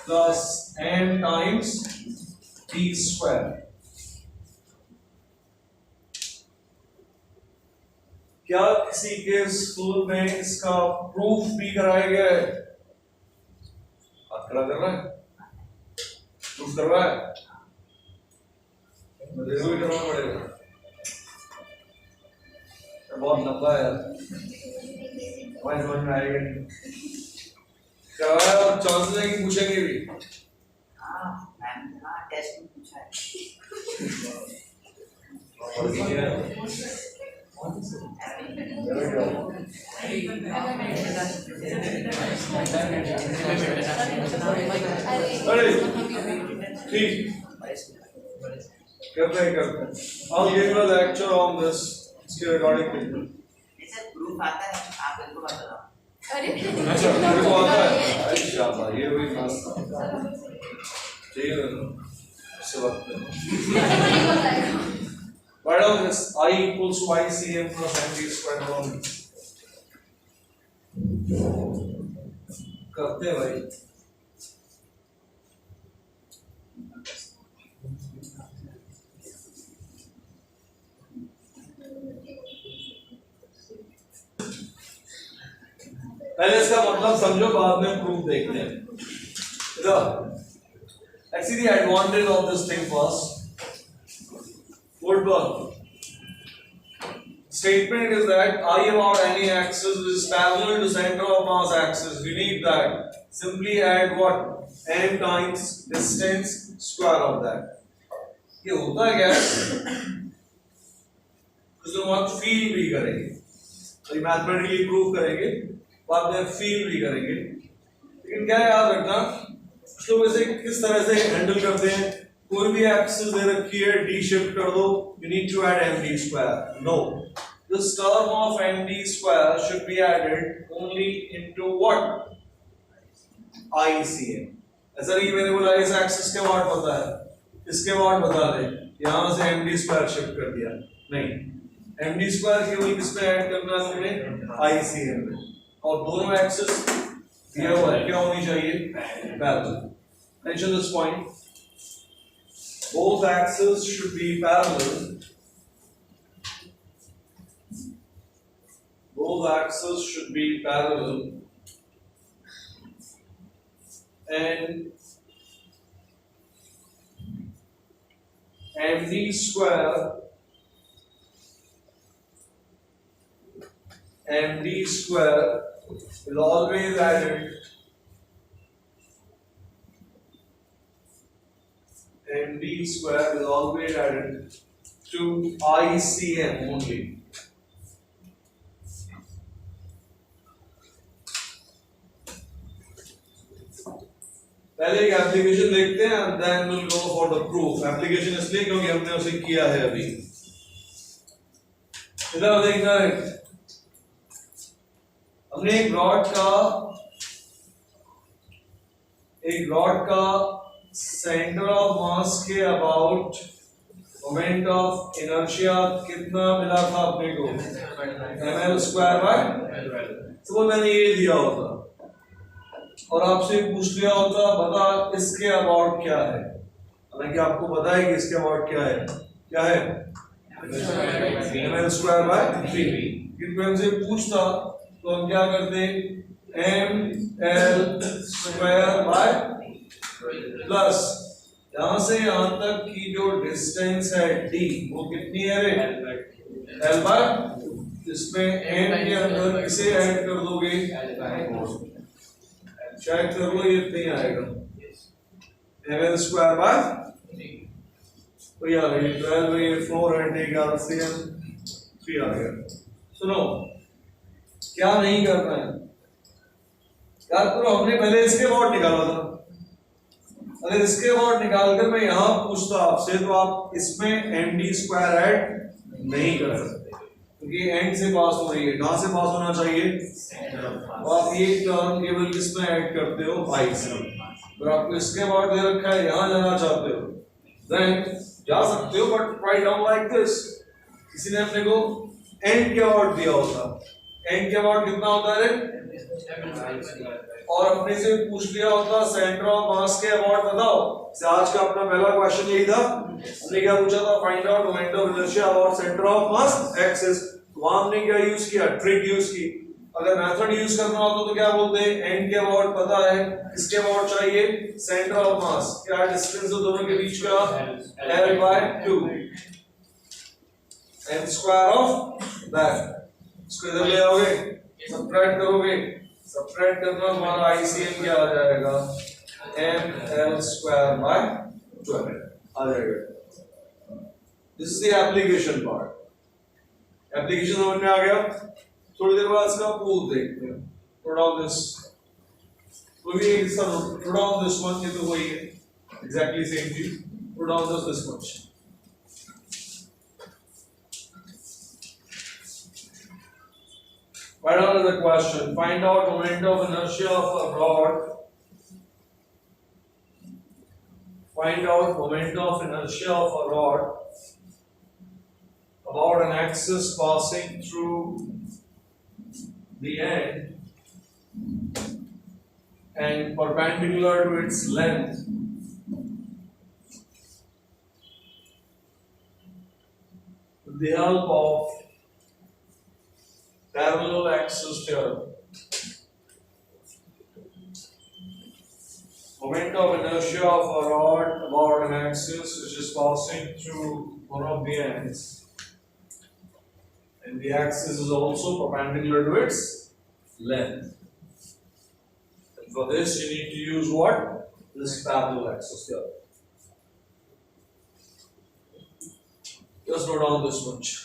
plus m times d square. क्या किसी के school में इसका proof भी कराया गया है? कर रहा है, प्रूफ कर रहा है, मुझे भी करना पड़ेगा. बहुत लंबा है यार, हमारी समझ में आएगा नहीं. करवाया और चांसेस है कि पूछेंगे भी. हाँ मैम, हाँ टेस्ट में पूछा है. अरे ठीक करते हैं. I'll give you a lecture on this. इसके रिकॉर्डिंग पे. सर प्रूफ आता है, आप बिल्कुल बता दो. अच्छा मेरे को आता है. अच्छा ये भी मस्त ठीक है. इस वक्त write down this I equals to ICM plus MD square only. करते हैं भाई. पहले इसका मतलब समझो, बाद में प्रूफ देखते हैं. Let's see the advantage of this thing first. Woodburn. Statement is that I about any axis is parallel to center of mass axis. We need that. Simply add what? M times distance square of that. ये होता है क्या? कुछ लोग वहाँ feel भी करेंगे, तो मैथमेटिकली प्रूव करेंगे, बाद में फील भी करेंगे. लेकिन क्या याद रखना, कुछ लोग ऐसे किस तरह से हैंडल करते हैं. कोई भी एक्सिस दे रखी है, डी शिफ्ट कर दो, you need to add md square. No, this term of md square should be added only into what? ICM. ऐसा नहीं मैंने बोला इस एक्सिस के वाट पता है, इसके वाट बता दे. यहां से md स्क्वायर शिफ्ट कर दिया, नहीं, md स्क्वायर केवल किस पे ऐड करना है हमने, ICM में, और दोनों एक्सिस दिया हुआ है, क्या होनी चाहिए, parallel. Mention this point, both axes should be parallel. Both axes should be parallel, and md square is always added, md square is always added to ICM only. पहले एक एप्लीकेशन देखते हैं and then we'll go for the proof. Application इसलिए क्योंकि हमने उसे किया है अभी. इधर देखना है, हमने एक रॉड का सेंटर ऑफ मास के अबाउट मोमेंट ऑफ इनर्शिया कितना मिला था अपने को, ml स्क्वायर बाय, तो मैंने ये दिया होता और आपसे पूछ लिया होता बता इसके अबाउट क्या है, हालांकि आपको पता है कि इसके अबाउट क्या है ml स्क्वायर बाय 3, किंतु हमसे पूछता तो हम क्या करते, ml स्क्वायर बाय प्लस यहां से यहां तक की जो डिस्टेंस है d वो कितनी है रे, l बाय, इसमें n के अंदर किसे ऐड कर दोगे, चेक कर लो, ये नहीं आएगा, ml स्क्वायर बाय, तो यार ये 12 ये 4 है, डी का LCM 3 आ गया. सुनो क्या नहीं करना है यार, करो हमने पहले इसके अबाउट निकाला था, अगर इसके अबाउट निकालकर मैं यहां पूछता आपसे तो आप इसमें md स्क्वायर ऐड नहीं कर सकते क्योंकि एंड से पास हो रही है, कहां से पास होना चाहिए, तो आप ये टर्म केवल किसमें ऐड करते हो, i से. अगर आपको इसके अबाउट दे रखा है, यहां जाना चाहते हो देन जा सकते हो, but write down like this. किसी ने अपने को एंड के अबाउट दिया होता, एंड के अबाउट कितना होता है, और अपने से पूछ लिया होता सेंटर ऑफ मास के अबाउट बताओ. आज का अपना पहला क्वेश्चन यही था, हमने क्या पूछा था, find out moment of inertia about centre of mass axis. वहां हमने क्या यूज किया, ट्रिक यूज की. अगर मेथड यूज करना होता तो क्या बोलते हैं, एंड के अबाउट पता है, किसके अबाउट चाहिए, सेंटर ऑफ मास, क्या डिस्टेंस है दोनों के बीच का, l by 2, n square of that. इसको इधर ले आओगे, सबट्रैक्ट करोगे, सबट्रैक्ट करना हमारा ICM क्या आ जाएगा, ml स्क्वायर बाय 12 आ जाएगा. This is the application part. Application समझ में आ गया. थोड़ी देर बाद इसका प्रूफ देखते हैं. थोड़ा ऑफ दिस, तो भी इसका थोड़ा ऑफ दिस वन, ये तो वही है एग्जैक्टली सेम चीज. थोड़ा of this much. Write down the question. Find out moment of inertia of a rod. Find out moment of inertia of a rod about an axis passing through the end and perpendicular to its length. With the help of parallel axis theorem. Moment of inertia of a rod about an axis which is passing through one of the ends, and the axis is also perpendicular to its length. And for this you need to use what? This parallel axis theorem. Just note down this much.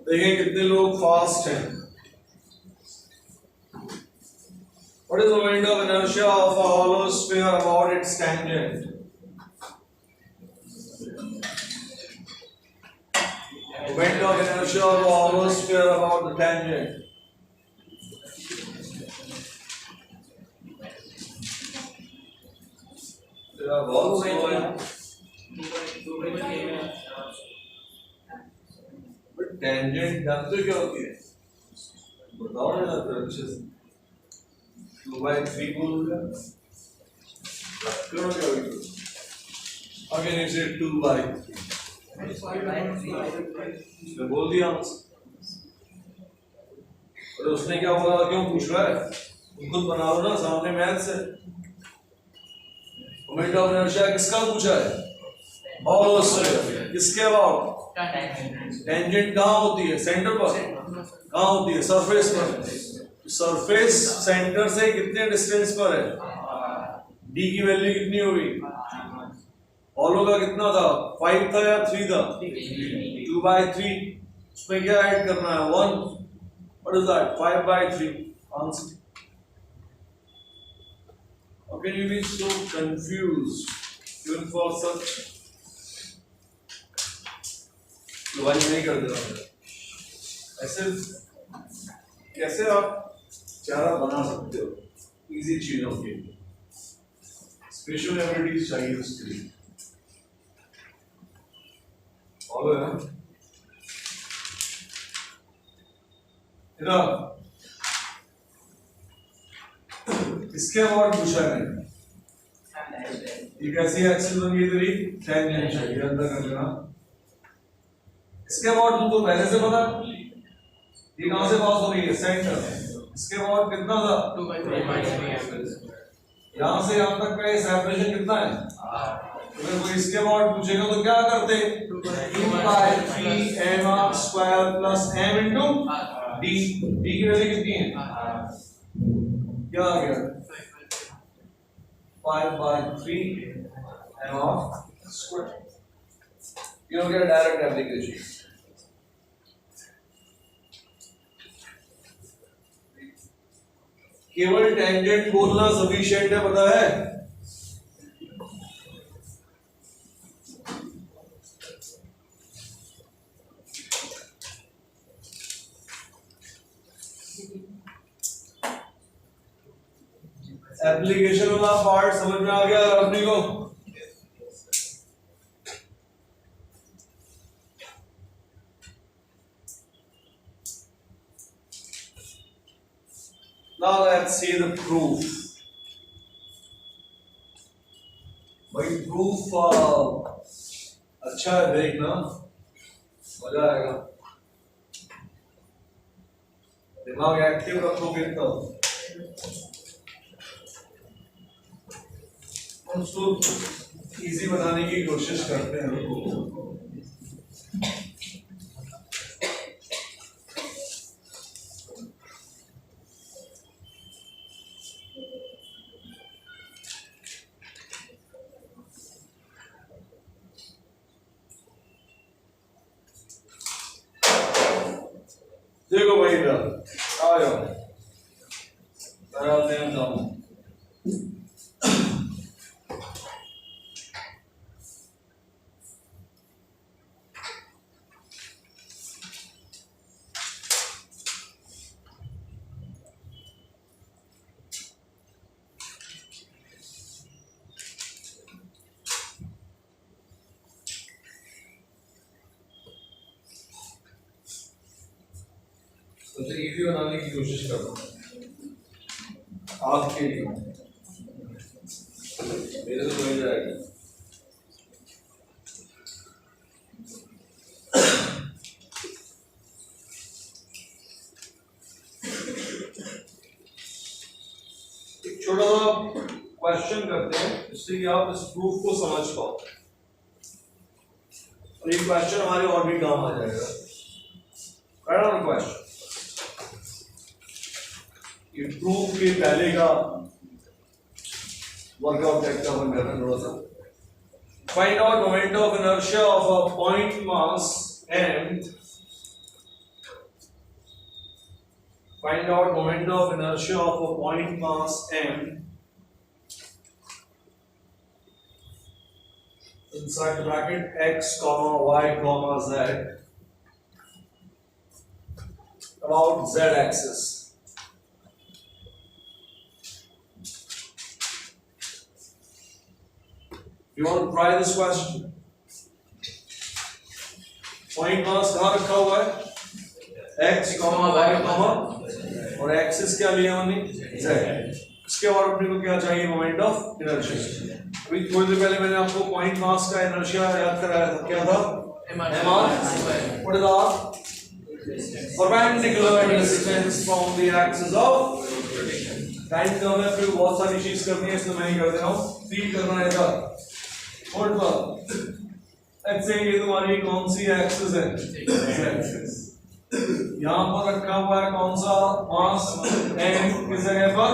देखिए कितने लोग fast हैं. What is the moment of inertia of a hollow sphere about its tangent? Moment of inertia of the hollow sphere about the tangent. तेरा बहुत slow है। But tangent जानते हो क्या होती है? बताओ ना यार अच्छे से। 2/3 बोलूँगा। करो क्या होगी? Again you say 2/3. मैं बोल दिया और उसने क्या बोला क्यों पूछ रहा है खुद बना लो ना सामने मैथ से मोमेंट ऑफ इनर्शिया किसका पूछा है और किसके अबाउट टेंजेंट कहाँ होती है सेंटर पर कहाँ होती है सरफेस पर सरफेस सेंटर से कितने डिस्टेंस पर है डी की वैल्यू कितनी होगी ऑलो का कितना था 5 था या 3 था 2/3 उसमें क्या ऐड करना है 1 what is that 5/3 answer how can you be so confused even for such तो भाई नहीं कर दे रहा ऐसे कैसे आप चारा बना सकते हो इजी चीजों के स्पेशल एबिलिटीज चाहिए उसके लिए फॉलो है इधर इसके अबाउट पूछा है ये कैसी एक्सिस बन गई तेरी टेंजेंशियल ये अंदर कर लेना इसके अबाउट तुमको पहले से पता ये कहां से पास हो रही है सेंटर इसके अबाउट कितना था 2/3 यहां से यहां तक का ये सेपरेशन कितना है अगर कोई इसके अबाउट पूछेगा तो क्या करते 2/3 m square plus m into d d की वैल्यू कितनी है क्या आ गया 5/3 m स्क्वायर ये हो गया डायरेक्ट एप्लीकेशन केवल टेंजेंट बोलना सफिशिएंट है पता है एप्लीकेशन वाला पार्ट समझ में आ गया अपनी को Now let's see the proof. भाई proof अच्छा है देखना मजा आएगा दिमाग एक्टिव रखोगे तो उसको इजी बनाने की कोशिश करते हैं देखो भाई इधर आ जाओ कराते हैं हम सबसे इजी बनाने की कोशिश कर रहा हूँ आपके लिए मेरे तो मिल जाएगा एक छोटा सा क्वेश्चन करते हैं जिससे कि आप इस प्रूफ को समझ पाओ और ये क्वेश्चन हमारे और भी काम आ जाएगा क्वेश्चन ये प्रूफ के पहले का वर्कआउट देखता अपन करना थोड़ा सा find out moment of inertia of a point mass m find out moment of inertia of a point mass m inside the bracket x comma y comma z about z axis. You want to try this question? Point mass कहाँ रखा हुआ है? x, y, और axis क्या लिया हमने? z. इसके और अपने को क्या चाहिए? Moment of inertia. अभी थोड़ी देर पहले मैंने आपको पॉइंट मास का इनर्शिया याद कराया था. क्या था? m(r). What is r? Perpendicular distance from the axis of time का हमें फिर बहुत सारी चीज करनी है, इसलिए मैं ही कर दे रहा हूँ. फील करना है इधर. और लेट्स से ये तुम्हारी कौन सी एक्सिस है? एक्सिस. यहाँ पर रखा हुआ है कौन सा मास? m. किस जगह पर?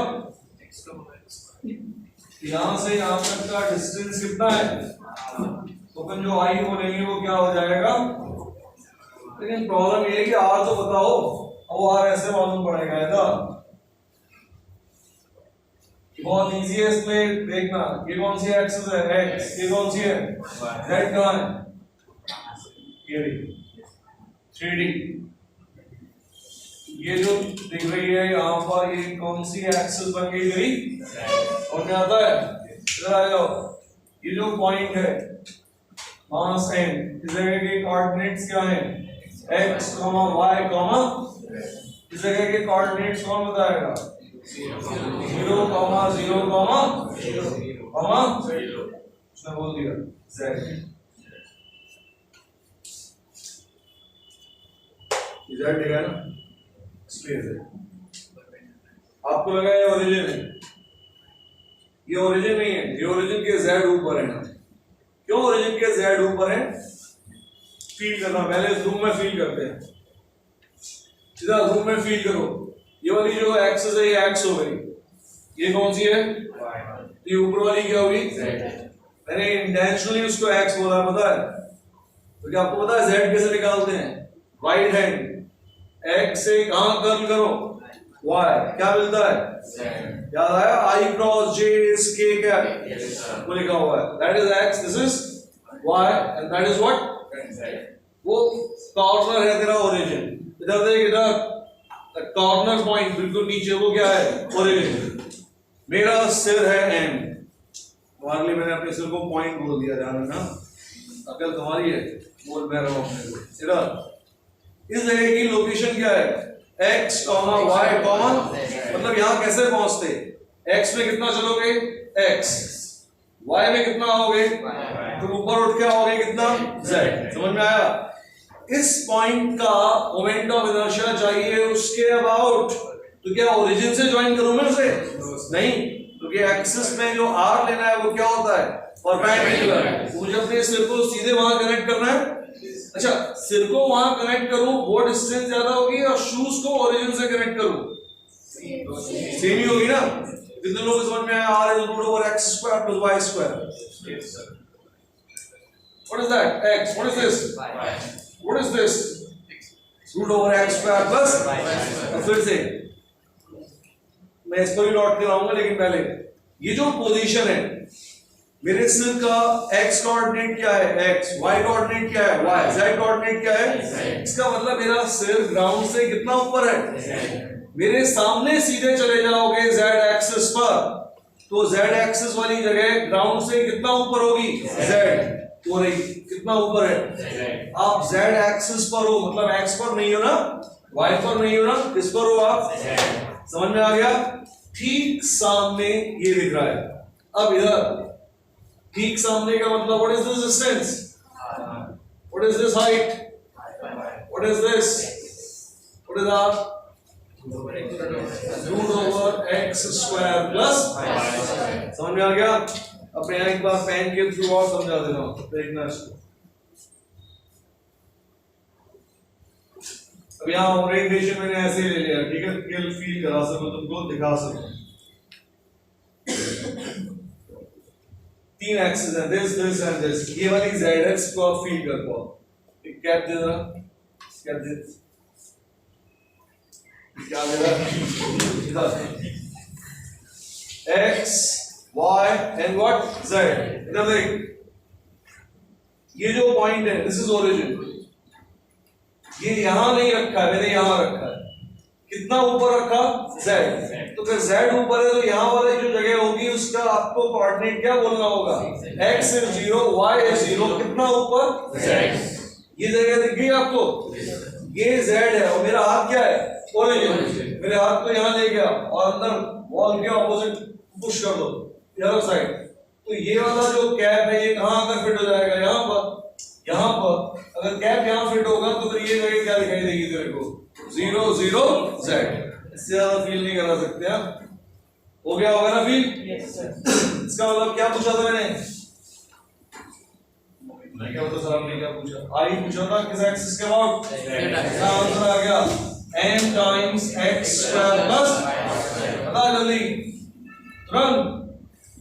यहाँ से यहाँ तक का डिस्टेंस कितना है? तो अपन जो i बोलेंगे वो क्या हो जाएगा? लेकिन प्रॉब्लम ये है कि r तो बताओ. अब r ऐसे मालूम पड़ेगा इधर. बहुत इजी है इसमें देखना. ये कौन सी एक्सिस है? x. ये कौन सी है? z. कहाँ है? ये 3D. ये जो दिख रही है यहाँ पर, ये कौन सी एक्सिस बन गई मेरी? और क्या आता है? इधर आ जाओ. ये जो पॉइंट है मास n, इस जगह के कोऑर्डिनेट्स क्या हैं? x, y, इस जगह के कोऑर्डिनेट्स कौन बताएगा? 0, 0, 0, उसने बोल दिया z. z दिया ना, इसलिए z. आपको लगा ये ओरिजिन है? ये ओरिजिन नहीं है. ये ओरिजिन के z ऊपर है ना. क्यों ओरिजिन के z ऊपर है? फील करना. पहले इस रूम में फील करते हैं. सीधा रूम में फील करो. ये वाली जो एक्सिस है ये x हो गई. ये कौन सी है? ये ऊपर वाली क्या हुई? मैंने इंटेंशनली उसको x बोला, पता है? तो क्या आपको पता है z कैसे निकालते हैं? राइट हैंड x से कहां कर्ल करो? y. क्या मिलता है? याद आया? I cross j is k क्या? वो लिखा हुआ है. That is x, this is y, and that is what? वो कॉर्नर है तेरा ओरिजिन. इधर देख, इधर कॉर्नर पॉइंट बिल्कुल नीचे, वो क्या है? ओरिजिन. मेरा सिर है m. तुम्हारे लिए मैंने अपने सिर को पॉइंट बोल दिया. ध्यान रखना, अकल तुम्हारी है. बोल मैं रहा हूं अपने को. इधर इस जगह की लोकेशन क्या है? x, y, मतलब यहाँ कैसे पहुंचते? x में कितना चलोगे? x. y में कितना आओगे? तो ऊपर उठ के आओगे कितना? z. समझ में आया? इस पॉइंट का मोमेंट ऑफ इनर्शिया चाहिए उसके अबाउट. तो क्या ओरिजिन से ज्वाइन करूं मैं उसे? नहीं, क्योंकि एक्सिस में जो r लेना है वो क्या होता है? परपेंडिकुलर. मुझे अपने सिर को सीधे वहां कनेक्ट करना है. अच्छा, सिर को वहां कनेक्ट करूं, वो डिस्टेंस ज्यादा होगी, और शूज को ओरिजिन से कनेक्ट करूं सेम ही होगी ना. कितने लोग समझ में आया? r is root over x square plus y square. What is that? x. What is this? What is this? Root over x square plus. और फिर से मैं इस पर भी लौट के आऊंगा, लेकिन पहले ये जो पोजीशन है, मेरे सिर का x कोऑर्डिनेट क्या है? x. y कोऑर्डिनेट क्या है? y. z कोऑर्डिनेट क्या है? इसका मतलब मेरा सिर ग्राउंड से कितना ऊपर है? मेरे सामने सीधे चले जाओगे z एक्सिस पर, तो z एक्सिस वाली जगह ग्राउंड से कितना ऊपर होगी? z. हो रही कितना ऊपर है? आप z एक्सिस पर हो, मतलब x पर नहीं हो ना, y पर नहीं हो ना, किस पर हो आप? समझ में आ गया? ठीक सामने ये दिख रहा है. अब इधर ठीक सामने का मतलब, what is this distance? What is this height? What is this? What is that? Root over x square plus. समझ में आ गया? अब मैं एक बार पेन के थ्रू और समझा देता हूँ, देखना इसको. अब यहाँ ओरिएंटेशन मैंने ऐसे ही ले लिया, ठीक है? केवल फील करा सकूं, तुमको दिखा सकूं. तीन एक्सिस है, दिस एंड दिस. ये वाली z एक्सिस को आप फील कर पाओ. एक कैप दे देना. कैप दे. क्या दे रहा? x, y and what? z. इधर देख, ये जो पॉइंट है, दिस इज ओरिजिन. ये यहां नहीं रखा है, मैंने यहां रखा है. कितना ऊपर रखा, z। तो अगर z ऊपर है तो यहाँ वाली जो जगह होगी उसका आपको कोऑर्डिनेट क्या बोलना होगा, x is 0, y is 0, कितना ऊपर, z। ये जगह दिख गई आपको, ये z है और मेरा हाथ क्या है, ओरिजिन। मेरे हाथ को यहाँ ले गया और अंदर वॉल के ऑपोजिट पुश कर दो इधर साइड, तो ये वाला जो कैप है ये कहाँ आकर फिट हो जाएगा, यहाँ पर। यहाँ पर अगर कैप यहाँ फिट होगा तो फिर ये जगह क्या दिखाई देगी तेरे को, 0 0 z। इससे ज्यादा फील नहीं करा सकते आप। हो गया होगा ना फील? इसका मतलब क्या पूछा था मैंने क्या बता सर आपने क्या पूछा, आई पूछा था किस एक्सिस के अबाउट, इसका आंसर आ गया m times x square plus, बता जल्दी तुरंत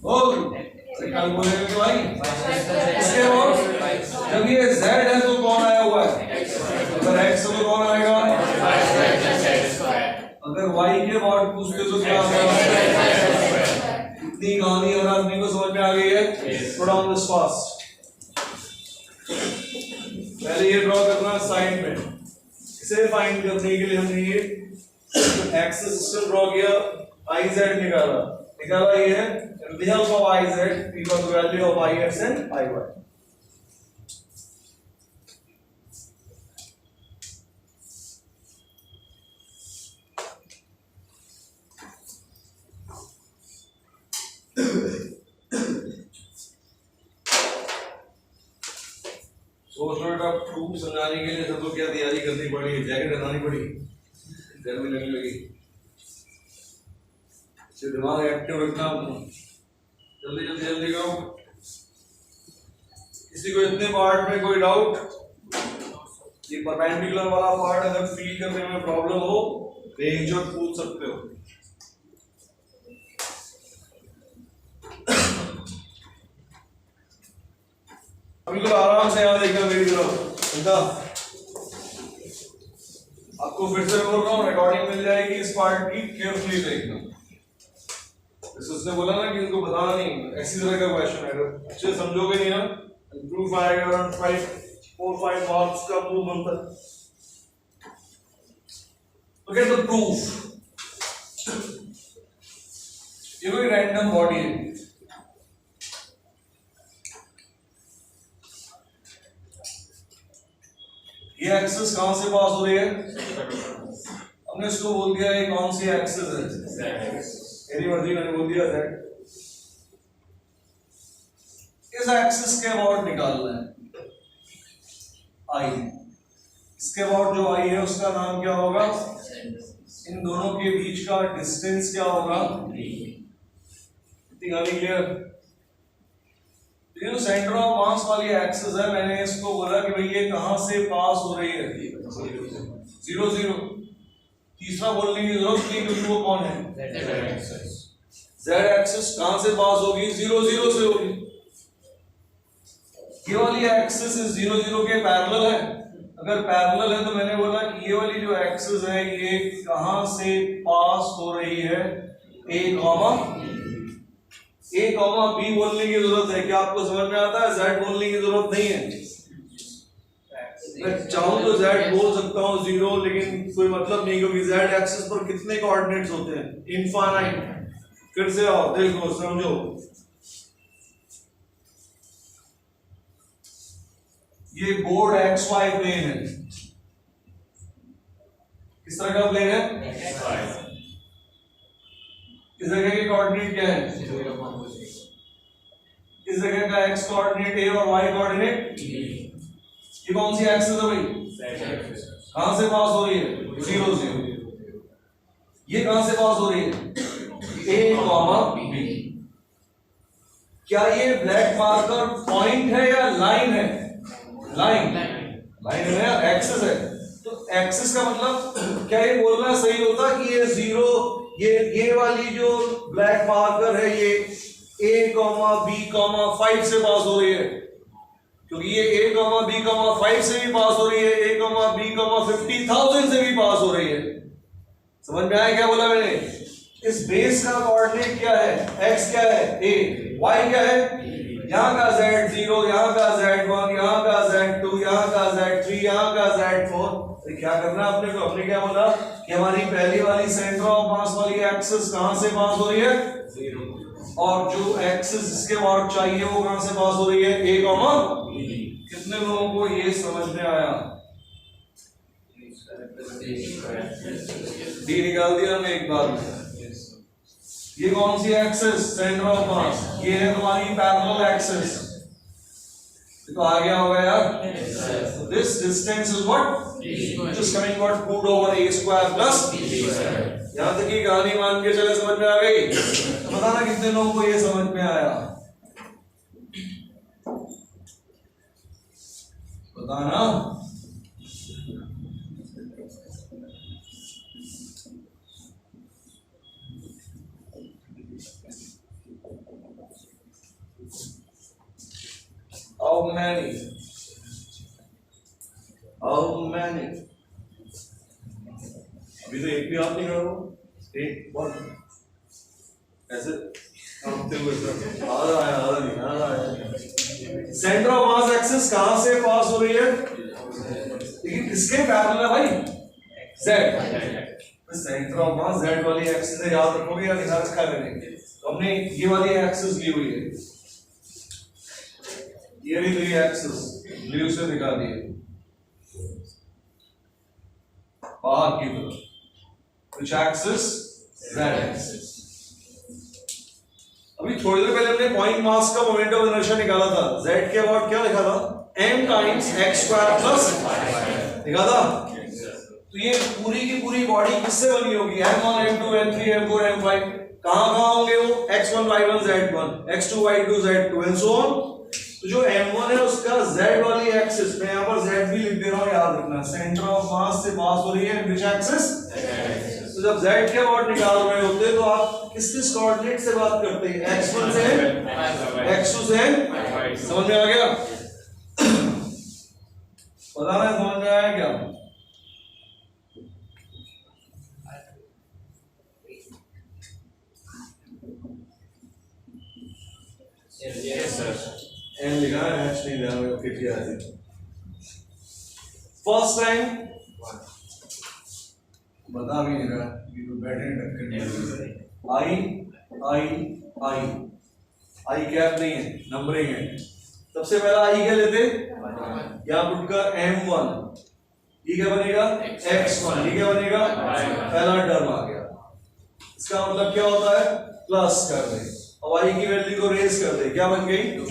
बोल, कल बोलेगा कि भाई इसके अबाउट। जब ये z है तो कौन आया हुआ है, अगर x है तो कौन आएगा, अगर y के अबाउट पूछते तो क्या आएगा। इतनी कहानी और आदमी को समझ में आ गई है, थोड़ा ऑन दिस फास्ट। पहले ये ड्रॉ करना साइड में, इसे फाइंड करने के लिए हमने ये एक्सिस सिस्टम ड्रॉ किया, iz निकाला ये है with the help of iz we got the value of ix and iy। Proof समझाने के लिए सबको क्या तैयारी करनी पड़ी, जैकेट बनानी पड़ी, गर्मी लगने लगी, इससे दिमाग एक्टिव रखना, जल्दी जल्दी जल्दी करो। किसी को इतने पार्ट में कोई डाउट, ये परपेंडिकुलर वाला पार्ट अगर फील करने में प्रॉब्लम हो बेझिझक पूछ सकते हो। बिल्कुल आराम से यहाँ देखना मेरी तरफ, आपको फिर से बोल रहा हूँ, रिकॉर्डिंग मिल जाएगी इस पार्ट की, केयरफुली देखना। उसने बोला ना कि इनको बताना नहीं, ऐसी तरह का क्वेश्चन है, अगर अच्छे समझोगे नहीं ना प्रूफ आएगा अराउंड 4-5 मार्क्स का प्रूफ बनता है। ओके तो प्रूफ, ये कोई रैंडम बॉडी है, ये एक्सिस कहां से पास हो रही है, हमने इसको बोल दिया ये कौन सी एक्सिस है, मेरी मर्जी मैंने बोल दिया z। इस एक्सिस के अबाउट निकालना है i, इसके अबाउट जो i है उसका नाम क्या होगा, इन दोनों के बीच का डिस्टेंस क्या होगा, इतनी गाली क्लियर। ये जो सेंटर ऑफ मास वाली एक्सिस है, मैंने इसको बोला कि भाई ये कहां से पास हो रही है, 0 0। तीसरा बोलने की जरूरत नहीं क्योंकि वो कौन है, z एक्सिस कहां से पास होगी, 0 0 से होगी। ये वाली एक्सिस इस 0 0 के पैरेलल है, अगर पैरेलल है तो मैंने बोला कि ये वाली जो एक्सिस है ये कहां से पास हो रही है, a कॉमा b बोलने की जरूरत है, क्या आपको समझ में आता है, z बोलने की जरूरत नहीं है। मैं चाहूं तो z बोल सकता हूं 0, लेकिन कोई मतलब नहीं क्योंकि z एक्सिस पर कितने कोऑर्डिनेट्स होते हैं, इनफाइनाइट। फिर से आओ देखो समझो, ये बोर्ड XY प्लेन है, किस तरह का प्लेन है, इस जगह के कोऑर्डिनेट क्या है, इस जगह का x कोऑर्डिनेट a और y कोऑर्डिनेट, ये कौन सी एक्सिस है भाई, कहां से पास हो रही है, 0 0। ये कहां से पास हो रही है, a कॉमा b। क्या ये ब्लैक मार्कर पॉइंट है या लाइन है, लाइन है, एक्सिस है। तो एक्सिस का मतलब क्या ये बोलना सही होता कि ये 0, ये वाली जो ब्लैक मार्कर है ये a, b, 5 से पास हो रही है, क्योंकि ये a, b, 5 से भी पास हो रही है, a, b, 50,000 से भी पास हो रही है। समझ में आया क्या बोला मैंने, इस बेस का कोऑर्डिनेट क्या है, x क्या है a, y क्या है, यहाँ का z0, यहाँ का z1, यहाँ का z2, यहाँ का z3, यहाँ का z4, क्या करना है अपने को? अपने क्या बोला कि हमारी पहली वाली सेंटर ऑफ मास वाली एक्सिस कहां से पास हो रही है? 0। और जो एक्सिस जिसके वर्क चाहिए वो कहां से पास हो रही है? A, B। कितने लोगों को ये समझ में आया? डी निकाल दिया हमने एक बार में। ये कौन सी एक्सिस? Centre of mass. ये है तुम्हारी पैरेलल एक्सिस। तो आ गया होगा यार। This distance is what? just coming what root over a square plus b square। यहाँ तक की कहानी मान के चले, समझ में आ गई? तो बताना कितने लोगों को ये समझ में आया? बताना। How many? अभी तो एक भी आप नहीं करो। एक वन ऐसे कांपते हुए आ रहा है। सेंटर ऑफ मास एक्सिस कहां से पास हो रही है? लेकिन किसके पैरेलल है भाई? Z। Centre of mass Z वाली एक्सिस है, याद रखोगे या दिखा रखा है मैंने? तो हमने ये वाली एक्सिस ली हुई है, ये भी ली एक्सिस ब्लू से दिखा दी है बाहर की तरफ। Which axis? Z axis। अभी थोड़ी देर पहले हमने पॉइंट मास का मोमेंट ऑफ इनर्शिया निकाला था। Z के अबाउट क्या लिखा था? m times x square plus लिखा था। तो ये पूरी की पूरी बॉडी किससे बनी होगी? m1 m2 m3 m4 m5। कहां होंगे वो? x1 y1 z1 x2 y2 z2 and so on. तो जो m1 है उसका z वाली एक्सिस, मैं यहां पर z भी लिख दे रहा हूं, याद रखना। सेंटर ऑफ मास से पास हो रही है विच एक्सिस? तो जब z के अबाउट निकाल रहे होते तो आप किस किस कोऑर्डिनेट से बात करते हैं? x1 से x2 से। समझ में आ गया? पता नहीं समझ में आया क्या? Yes sir। एन लिखा है, एच नहीं लिखा है। ओके किया है। फर्स्ट टाइम बता भी नहीं रहा, ये तो बैठे टक्कर। आई आई आई आई कैप नहीं है, नंबरिंग है। सबसे पहला आई क्या लेते? यहां पुटकर m1, ये क्या बनेगा? x1, ये क्या बनेगा? पहला टर्म आ गया। इसका मतलब क्या होता है? प्लस कर दे। अब आई की वैल्यू को रेज कर दे, क्या बन गई? 2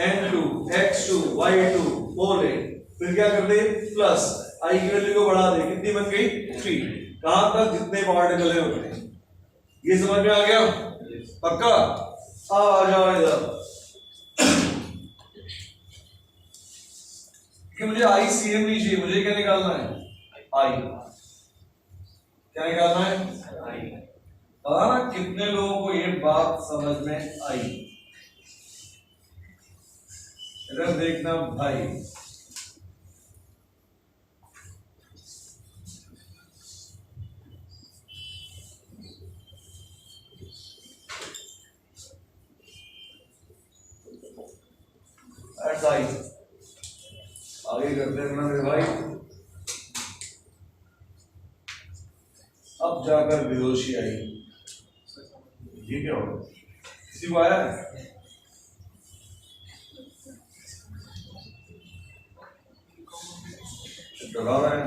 n2 x2 y2 होल है। फिर क्या कर दे? प्लस आई की वैल्यू को बढ़ा दे, कितनी बन गई? 3। कहां तक? जितने पार्टिकल है उतने। ये समझ में आ गया? पक्का? आ जाओ इधर कि मुझे आई सी एम नहीं चाहिए, मुझे क्या निकालना है? आई। क्या निकालना है? आई। पता ना कितने लोगों को ये बात समझ में आई? इधर देखना भाई। आई आगे करते हैं मेरे भाई। अब जाकर बेहोशी आई। ये क्या होगा? किसी को आया? डरा रहा है।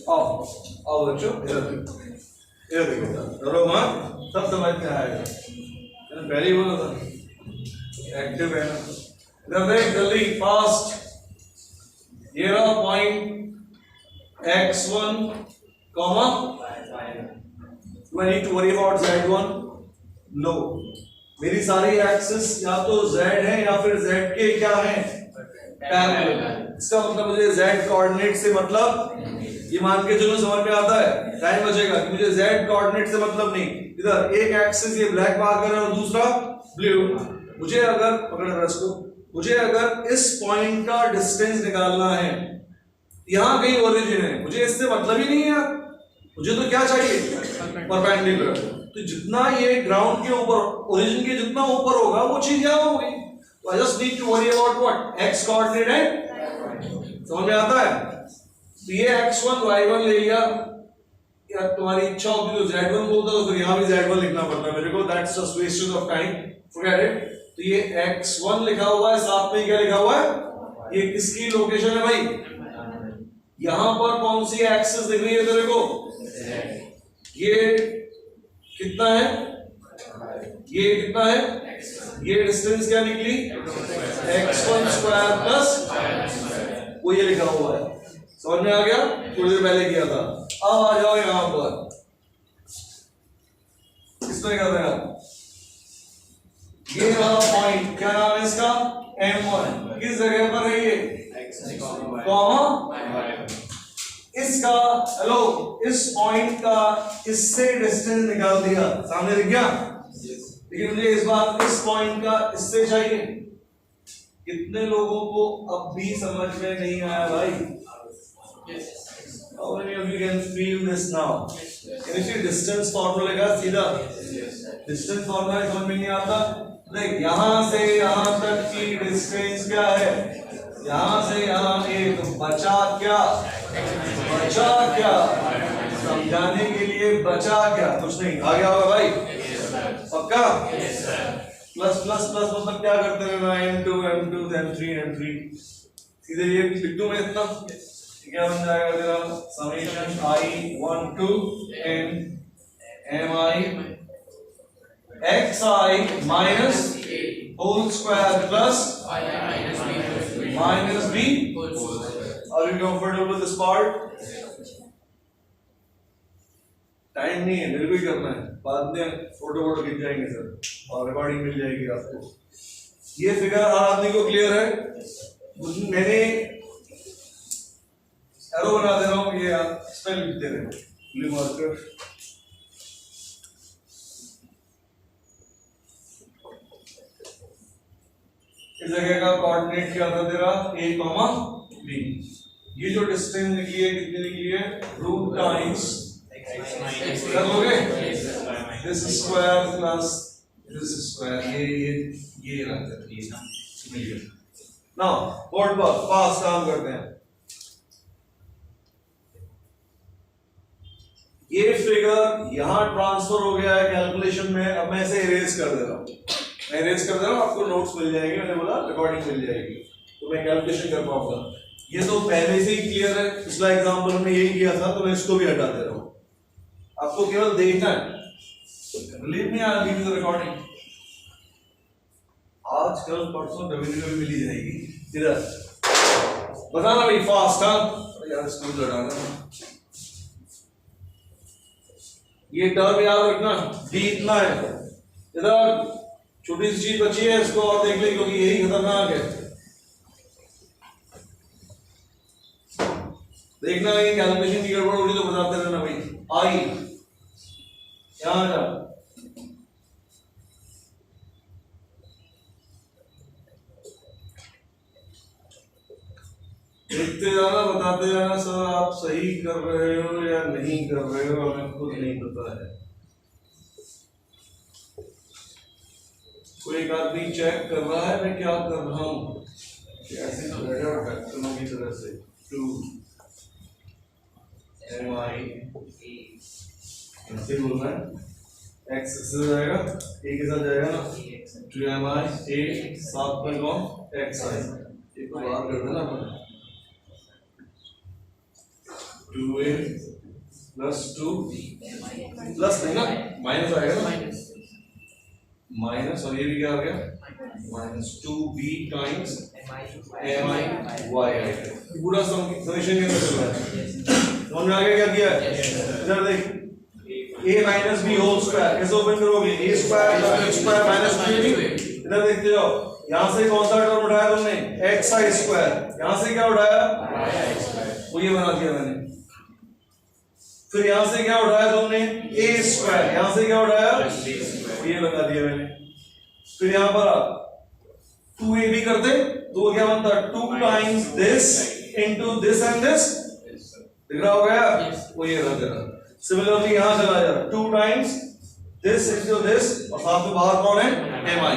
आओ आओ बच्चों, इधर देखो, डरो मत, सब समझ में आएगा। मैंने पहले ही बोला था एक्टिव है ना। इधर देख जल्दी फास्ट। ये रहा point x1 comma. Do I need to worry about z1? No। मेरी सारी एक्सिस या तो z है या फिर z के क्या है? पैरेलल। इसका मतलब मुझे z कोऑर्डिनेट से मतलब, ये मान के चलो समझ में आता है। टाइम बचेगा कि मुझे z कोऑर्डिनेट से मतलब नहीं। इधर एक एक्सिस ये ब्लैक मार्कर है और दूसरा ब्लू। मुझे अगर पकड़ रहा इसको, मुझे अगर इस पॉइंट का डिस्टेंस निकालना है, यहां कहीं ओरिजिन है, मुझे इससे मतलब ही नहीं है यार। मुझे तो क्या चाहिए? परपेंडिकुलर। तो जितना ये ग्राउंड के ऊपर, ओरिजिन के जितना ऊपर होगा वो चीज यहां होगी। So I just need to worry about what? X coordinate है? समझ में आता है? तो ये x1 y1 ले लिया, या तुम्हारी इच्छा होती तो z1 बोलता तो फिर यहाँ भी z1 लिखना पड़ता मेरे को, that's just wasted of time, forget it। तो ये x1 लिखा हुआ है, साथ में क्या लिखा हुआ है? ये किसकी लोकेशन है भाई? यहाँ पर कौन सी एक्सिस दिख रही है तेरे को? ये कितना है? ये कितना है? ये डिस्टेंस क्या निकली? x1 स्क्वायर प्लस वो ये लिखा हुआ है, समझ में आ गया? थोड़ी देर पहले किया था। अब आ जाओ यहां पर, किसमें कर रहे हैं? ये वाला पॉइंट क्या नाम है इसका? M1 किस जगह पर है ये? कॉमा इसका, हेलो, इस पॉइंट का इससे डिस्टेंस निकाल दिया, सामने दिख गया? लेकिन मुझे इस बार इस पॉइंट का इससे चाहिए। कितने लोगों को अब भी समझ में नहीं आया भाई? How many of you can feel this now? Can you see distance formula का सीधा? Distance formula समझ में नहीं आता? देख, यहाँ से यहाँ तक की डिस्टेंस क्या है? यहाँ से यहाँ एक, बचा क्या? बचा क्या? समझाने के लिए बचा क्या? कुछ नहीं, आ गया होगा भाई? पक्का? प्लस प्लस प्लस मतलब क्या करते हैं ना, m2 m2 m3 m3, सीधे ये लिख दूं मैं इतना, क्या बन जाएगा तेरा? Summation i1 to n mi xi minus whole square plus minus b। Are you comfortable with this part? Time नहीं है, मेरे को ही करना है, बाद में फोटो खींच जाएंगे सर और रिकॉर्डिंग मिल जाएगी आपको। ये फिगर हर आदमी को क्लियर है? मैंने एरो बना दे रहा हूँ, ये आप इस पे लिखते रहे, ब्लू मार्कर। इस जगह का कोऑर्डिनेट क्या था तेरा? a, b। ये जो डिस्टेंस निकली है कितनी निकली है? रूट टाइम्स कर लोगे? This square plus this square, ये रख देते हैं ना। नाउ बोर्ड पर फास्ट काम करते हैं। ये फिगर यहां ट्रांसफर हो गया है कैलकुलेशन में, अब मैं इसे इरेज कर दे रहा हूं, मैं इरेज कर दे रहा हूं, आपको नोट्स मिल जाएंगे, मैंने बोला रिकॉर्डिंग मिल जाएगी तो मैं कैलकुलेशन कर पाऊंगा। ये तो पहले से ही क्लियर है, पिछला एग्जांपल में यही किया था, तो मैं इसको भी हटा दे रहा हूं, आपको केवल देखना है। Believe me, I will give the recording. आज कल परसों डब्ल्यू मिल ही जाएगी। इधर बताना भाई फास्ट, हाँ यार स्कूल लड़ाना। ये टर्म याद रखना, डी इतना है, इधर छोटी सी चीज बची है, इसको और देख ले क्योंकि यही खतरनाक है। देखना है कैलकुलेशन की गड़बड़ होगी तो बताते रहना भाई। आई यहां जा, देखते जाना, बताते जाना, सर आप सही कर रहे हो या नहीं कर रहे हो, हमें खुद नहीं पता है। कोई एक आदमी चेक कर रहा है मैं क्या कर रहा हूं, ऐसे फैक्टरों की तरह से 2 mi ऐसे बोलना है, x से जाएगा, a के साथ जाएगा ना, 2 mi a साथ में कौन xi, एक को बाहर कर देना अपन, 2a प्लस 2 प्लस नहीं ना, माइनस आएगा ना, माइनस, और ये भी क्या आ गया minus 2b times mi y आएगा। पूरा समेशन के अंदर चल रहा है, समझ में आ गया क्या किया है? इधर देख, a minus b whole square कैसे ओपन करोगे? a square plus b square minus 2b। इधर देखते जाओ, यहां से कौन सा टर्म उठाया तुमने? xi स्क्वायर, यहां से क्या उठाया? वो ये बना दिया मैंने। फिर यहां से क्या उठाया तुमने? a स्क्वायर, यहां से क्या उठाया? ये बता दिया मैंने। फिर यहां पर 2ab करते तो क्या बनता? 2 times this into this and this, दिख रहा हो गया? वो ये रहा तेरा। सिमिलरली यहां चला जा, 2 टाइम्स दिस इनटू दिस, और साथ में बाहर कौन है? mi।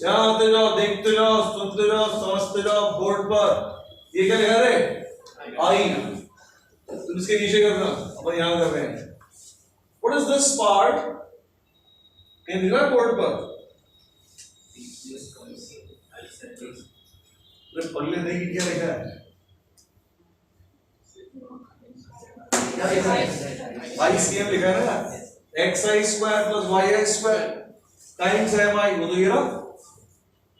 यहाँ आते जाओ, देखते जाओ, सुनते जाओ, समझते जाओ बोर्ड पर। ये क्या लिखा रे? आई। तुम इसके नीचे करना, अपन यहाँ कर रहे हैं। What is this part? कहीं दिख रहा है बोर्ड पर? अरे पगले देखिए क्या लिखा है? क्या लिखा है? ICM लिखा है ना? XI square plus YI square times MI। वो तो ये ना,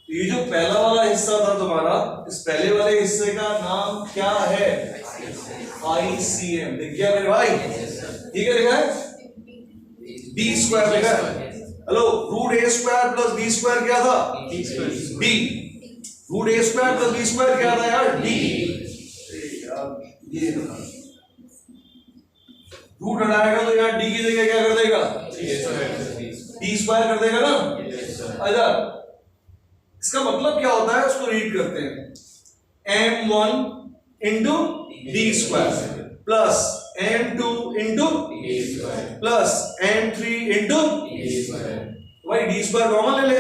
ये जो पहला वाला हिस्सा था तुम्हारा, इस पहले वाले हिस्से का नाम क्या है? ICM। देख गया मेरे भाई? ठीक है, लिखा है B स्क्वायर लिखा है। Hello, root A square plus B square क्या था? B। Root A square plus B square क्या था यार? D। ये रूट हटाएगा तो यार D की जगह क्या कर देगा? D स्क्वायर कर देगा ना? अच्छा, इसका मतलब क्या होता है उसको रीड करते हैं। M1 into D square plus M2 into plus M3 into भाई D स्क्वायर कॉमन ले ले,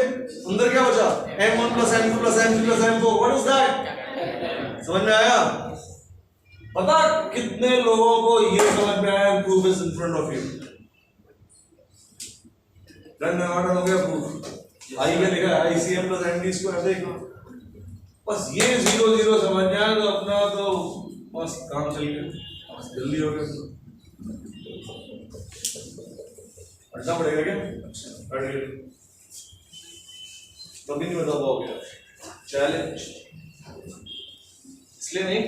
अंदर क्या बचा? M1 plus M2 plus M3 plus M4। What is that? समझ में आया? पता कितने लोगों को ये समझ में आया? Proof is in front of you. Run order हो गया प्रूफ। आई में लिखा है ICM प्लस MD स्क्वायर। देखो बस ये 0 0 समझ में आया तो अपना तो बस काम चल गया, जल्दी हो गया। पढ़ना पड़ेगा क्या? पढ़ लिया कभी नहीं बता पाओगे। चैलेंज इसलिए नहीं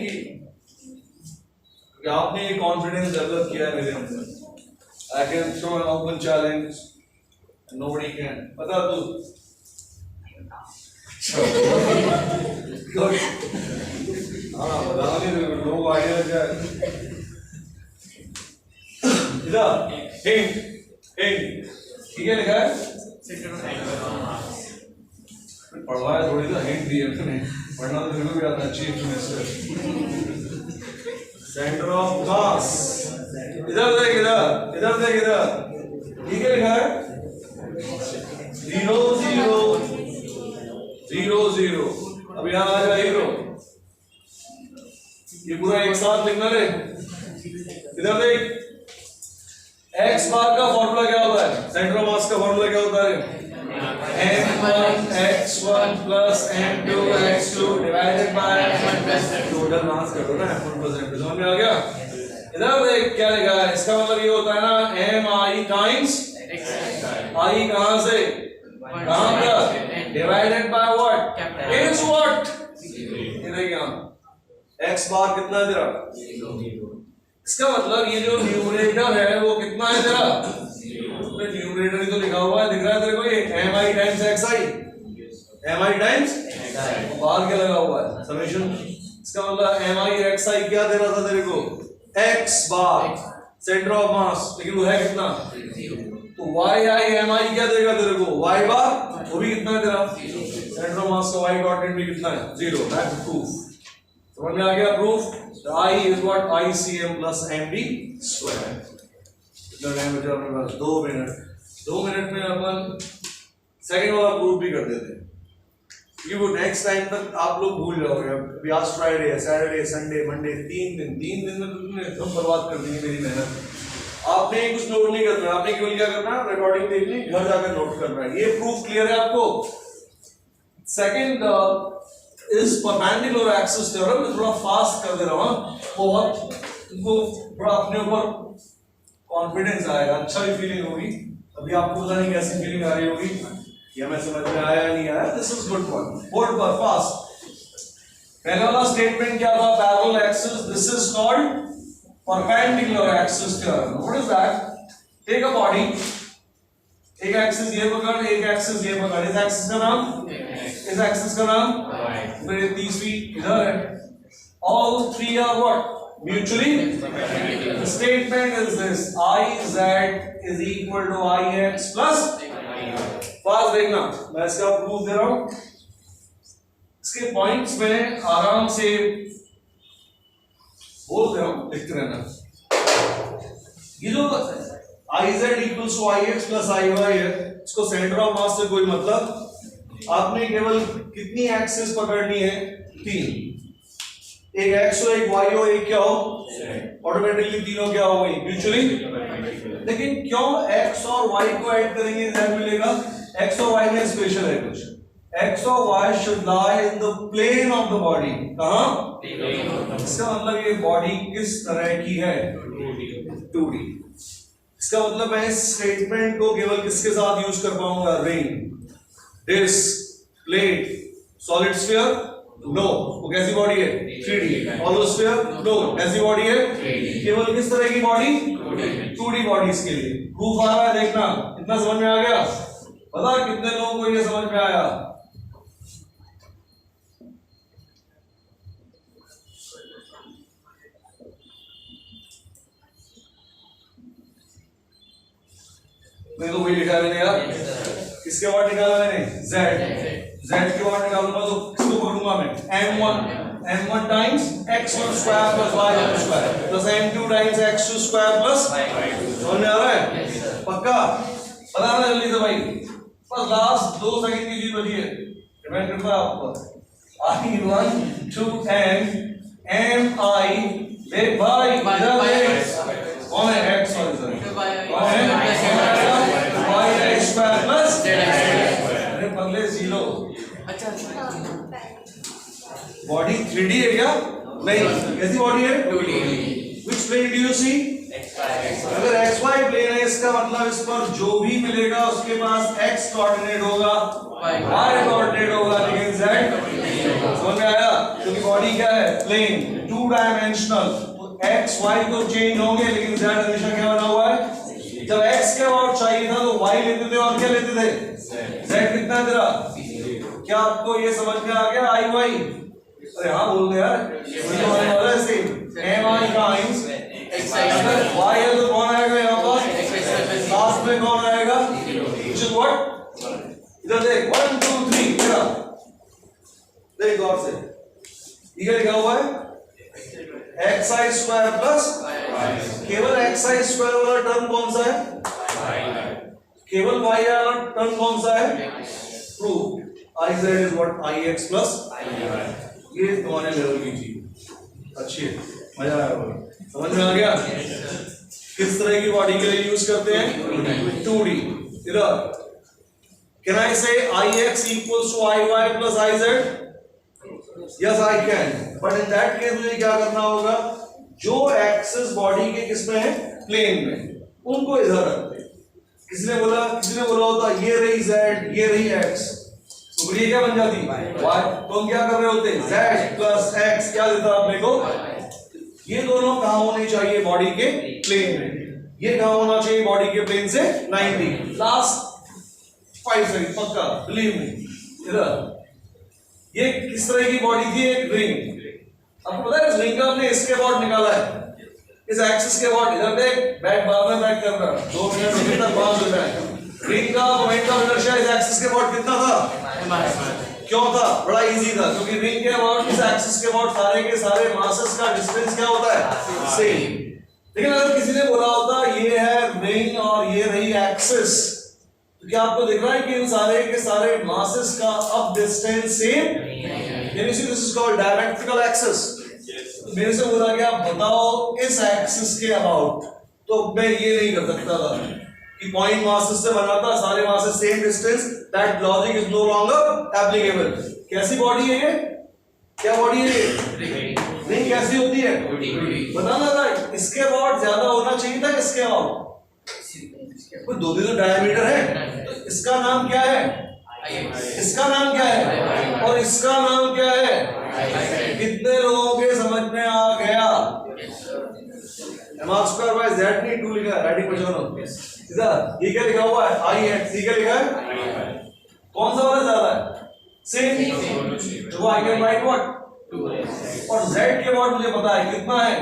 कि आपने ये कॉन्फिडेंस डेवलप किया है मेरे अंदर। I can throw an open challenge and nobody can। बता तू। Good। हाँ बता नहीं लोग आइडिया जाए। इधर हिंट हिंट ठीक है लिखा है। पढ़वाया थोड़ी सा हिंट दिया मैंने, पढ़ना तो मेरे को भी आता है। Chief minister centre of mass. इधर देख, इधर इधर देख, इधर ठीक है लिखा है 0 0 0 0। अब यहाँ आ जाए 0। ये पूरा एक साथ लिखना रे। इधर देख, x बार का फॉर्मूला क्या होता है? सेंटर ऑफ मास का फॉर्मूला क्या होता है? m1 x1 plus m2 x2 divided by total mass कर दो ना, m1 प्लस m2। समझ में आ गया? इधर देख क्या लिखा है, इसका मतलब ये होता है ना mi टाइम्स i कहां से कहां का divided by what is what. ये देख यहां x बार कितना है तेरा? इसका मतलब ये जो न्यूमरेटर है वो कितना है तेरा? न्यूमरेटर ही तो लिखा हुआ है, दिख रहा है तेरे को? ये mi times xi, mi times बाहर क्या लगा हुआ है? समेशन। इसका मतलब mi xi क्या दे रहा था तेरे को? x bar centre of mass, लेकिन वो है कितना? तो yi mi क्या देगा तेरे को? y बार, वो भी कितना है तेरा? सेंटर ऑफ मास का y कोऑर्डिनेट भी कितना है? 0। That's proof. समझ में आ गया proof? I is what ICM plus MD square। कितना टाइम बचा अपने पास? 2 मिनट। 2 मिनट में अपन सेकंड वाला प्रूफ भी कर देते हैं, क्योंकि वो नेक्स्ट टाइम तक आप लोग भूल जाओगे। अभी आज फ्राइडे है, सैटरडे, संडे, मंडे, 3 दिन में तुमने एकदम बर्बाद कर दी मेरी मेहनत। आपने कुछ नोट नहीं करना है, आपने केवल क्या करना है? रिकॉर्डिंग देखनी, घर जाकर नोट करना है। ये प्रूफ क्लियर है आपको? सेकंड इस परपेंडिकुलर एक्सिस थ्योरम में थोड़ा फास्ट कर दे रहा हूं, बहुत इनको थोड़ा अपने ऊपर कॉन्फिडेंस आएगा, अच्छा भी फीलिंग होगी। अभी आपको पता नहीं कैसी फीलिंग आ रही होगी, ये हमें समझ में आया नहीं आया। This is good one. Board पर फास्ट। पहला वाला स्टेटमेंट क्या था? Parallel axis, this is called perpendicular axis theorem. What is that? Take a body, एक एक्सिस ये पकड़, एक एक्सिस ये पकड़। इस एक्सिस का नाम, इस एक्सिस का नाम, फिर तीसरी इधर है। All three are what? Mutually? The statement is this: IZ is equal to IX plus। पास देखना, मैं इसका प्रूफ दे रहा हूं। इसके पॉइंट्स में आराम से बोल दे रहा हूं, लिखते रहना। ये जो IZ equals to IX plus IY है, इसको सेंटर ऑफ मास से कोई मतलब आपने केवल कितनी एक्सिस पकड़नी है? 3। एक एक्स हो, एक वाई हो, एक क्या हो, ऑटोमेटिकली तीनों क्या हो गई? म्यूचुअली। लेकिन क्यों एक्स और वाई को ऐड करेंगे ध्यान मिलेगा? एक्स और वाई में स्पेशल है कुछ। एक्स और y should lie in the plane of the body. कहां? इसका मतलब ये बॉडी किस तरह की है? 2D। इसका मतलब मैं इस स्टेटमेंट को केवल किसके साथ यूज कर पाऊंगा? Ring, disc, plate, solid sphere. No, वो कैसी बॉडी है? 3D। Hollow sphere? नो, कैसी बॉडी है? केवल किस तरह की बॉडी? 2D बॉडीज के लिए। प्रूफ आ रहा है, देखना। इतना समझ में आ गया? पता कितने लोगों को ये समझ में आया? मैंने तो वही लिखा है मैंने यार। किसके वर्ड निकाला मैंने? Z के वर्ड निकालूंगा तो किसको पकड़ूंगा मैं? M1 times x1 square plus y1 square plus M2 times x2 square plus. समझ में आ रहा है? पक्का? बताना जल्दी से भाई। बस लास्ट 2 सेकंड की चीज बची है, डिपेंड करता है आपको। I1 to M I देख भाई इधर देख। कौन है x? कौन है? y square plus z। अरे पगले जीरो। अच्छा बॉडी 3D है क्या? नहीं, कैसी बॉडी है? 2D। Which plane do you see? अगर xy प्लेन है इसका मतलब इस पर जो भी मिलेगा उसके पास x कोऑर्डिनेट होगा, y कोऑर्डिनेट होगा, लेकिन z। समझ में आया? क्योंकि बॉडी क्या है? Plane, 2 dimensional. तो x y तो चेंज होंगे लेकिन z हमेशा क्या बना हुआ है? जब x के अबाउट चाहिए था तो y लेते थे और क्या लेते थे? z कितना है तेरा? क्या आपको ये समझ में आ गया? I y। अरे हाँ बोल दे यार। वही तो आने वाला है सेम। m I टाइम्स अगर y है तो कौन आएगा यहाँ पर? लास्ट में कौन आएगा? which is what? इधर देख 1 2 3 तेरा देख गौर से। ये क्या लिखा हुआ है? xi स्क्वायर प्लस केवल xi स्क्वायर वाला टर्म कौन सा है? केवल y वाला टर्म कौन सा है? Proof iz is what? ix plus ये तुम्हारे लेवल की चीज अच्छी है, मजा आया होगा। समझ में आ गया? किस तरह की बॉडी के लिए यूज करते हैं? 2D। इधर कैन आई से ix equals to iy plus iz? Yes, I can. But in that case मुझे क्या करना होगा? जो एक्सिस बॉडी के किसमें है? प्लेन में, उनको इधर रखते हैं। किसी ने बोला होता ये रही z, ये रही x, तो ये क्या बन जाती? y। तो हम क्या कर रहे होते? z प्लस x क्या देता अपने को? ये दोनों कहाँ होने चाहिए? बॉडी के प्लेन में। ये कहाँ होना चाहिए? बॉडी के प्लेन से 90। लास्ट 5 सेकंड पक्का, बिलीव मी। इधर ये किस तरह की बॉडी थी? एक रिंग। आपको पता है इस रिंग का हमने इसके अबाउट निकाला है, इस एक्सिस के अबाउट। इधर देख, बैक बाद में बैक कर रहा 2 मिनट में तक बात हो जाए। रिंग का मोमेंट ऑफ इनर्शिया इस एक्सिस के अबाउट कितना था? क्यों था? बड़ा इजी था, क्योंकि रिंग के अबाउट इस एक्सिस के अबाउट सारे के सारे मासेस का डिस्टेंस क्या होता है? सेम। लेकिन अगर किसी ने बोला होता ये है रिंग और ये रही एक्सिस, तो क्या आपको दिख रहा है कि इन सारे के सारे मासेस का अब distance same? Can you see this is called diametrical axis? मेरे से बोला कि आप बताओ इस एक्सिस के अबाउट, तो मैं ये नहीं कर सकता था कि पॉइंट मासेस से बना था, सारे masses same distance. That logic is no longer applicable. कैसी बॉडी है ये? क्या बॉडी है ये? रिंग कैसी होती है? बताना था। इसके अबाउट ज्यादा होना चाहिए था, इसके अबाउट कोई 2 तो डायमीटर है, तो इसका नाम क्या है? इसका नाम क्या है? और इसका नाम क्या है? कितने लोगों के समझ में आ गया? m r square by z नहीं 2 लिखा है, राइटिंग पर जाओ। इधर ये क्या लिखा हुआ है? I x। ये क्या लिखा है? कौन सा वाला ज्यादा है? सेम। तो I can write what? 2 और z के बाद मुझे पता है कितना है?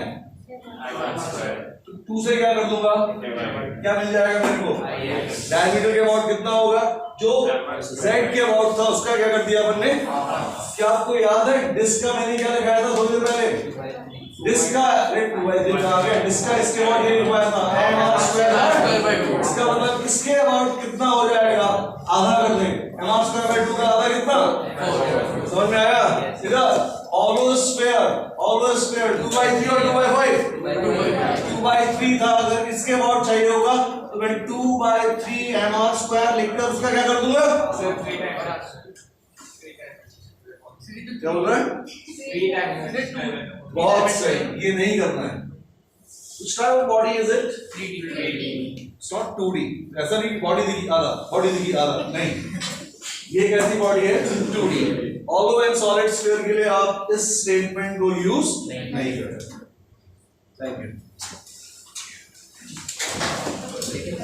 2 से क्या कर दूंगा? क्या मिल जाएगा मेरे को? डायमीटर के अबाउट कितना होगा? जो z के अबाउट था उसका क्या कर दिया अपन ने? क्या आपको याद है डिस्क का मैंने क्या लिखाया था थोड़ी देर पहले? डिस्क का रेट 2 बाई 3 आ गया, डिस्क का इसके बाद ये लिखवाया था mr स्क्वायर है, इसका मतलब इसके अबाउट कितना हो जाएगा, आधा कर देंगे, mr स्क्वायर बाई 2 का आधा कितना, समझ में आया? इधर always square 2 बाई 3 और 2 बाई 5, 2 बाई 3 था, अगर इसके अबाउट चाहिए होगा तो मैं 2 बाई 3 mr स्क्वायर लिखकर उसका क्या कर दूंगा, क्या बोल रहा है? बहुत सही, ये नहीं करना है। Which type of body is it? 3D. It's not 2D. ऐसा नहीं बॉडी दिखी आधा, बॉडी दिखी आधा, नहीं। ये कैसी बॉडी है? 2D। Although in solid sphere के लिए आप इस स्टेटमेंट को यूज नहीं करते। Thank you. लेकिन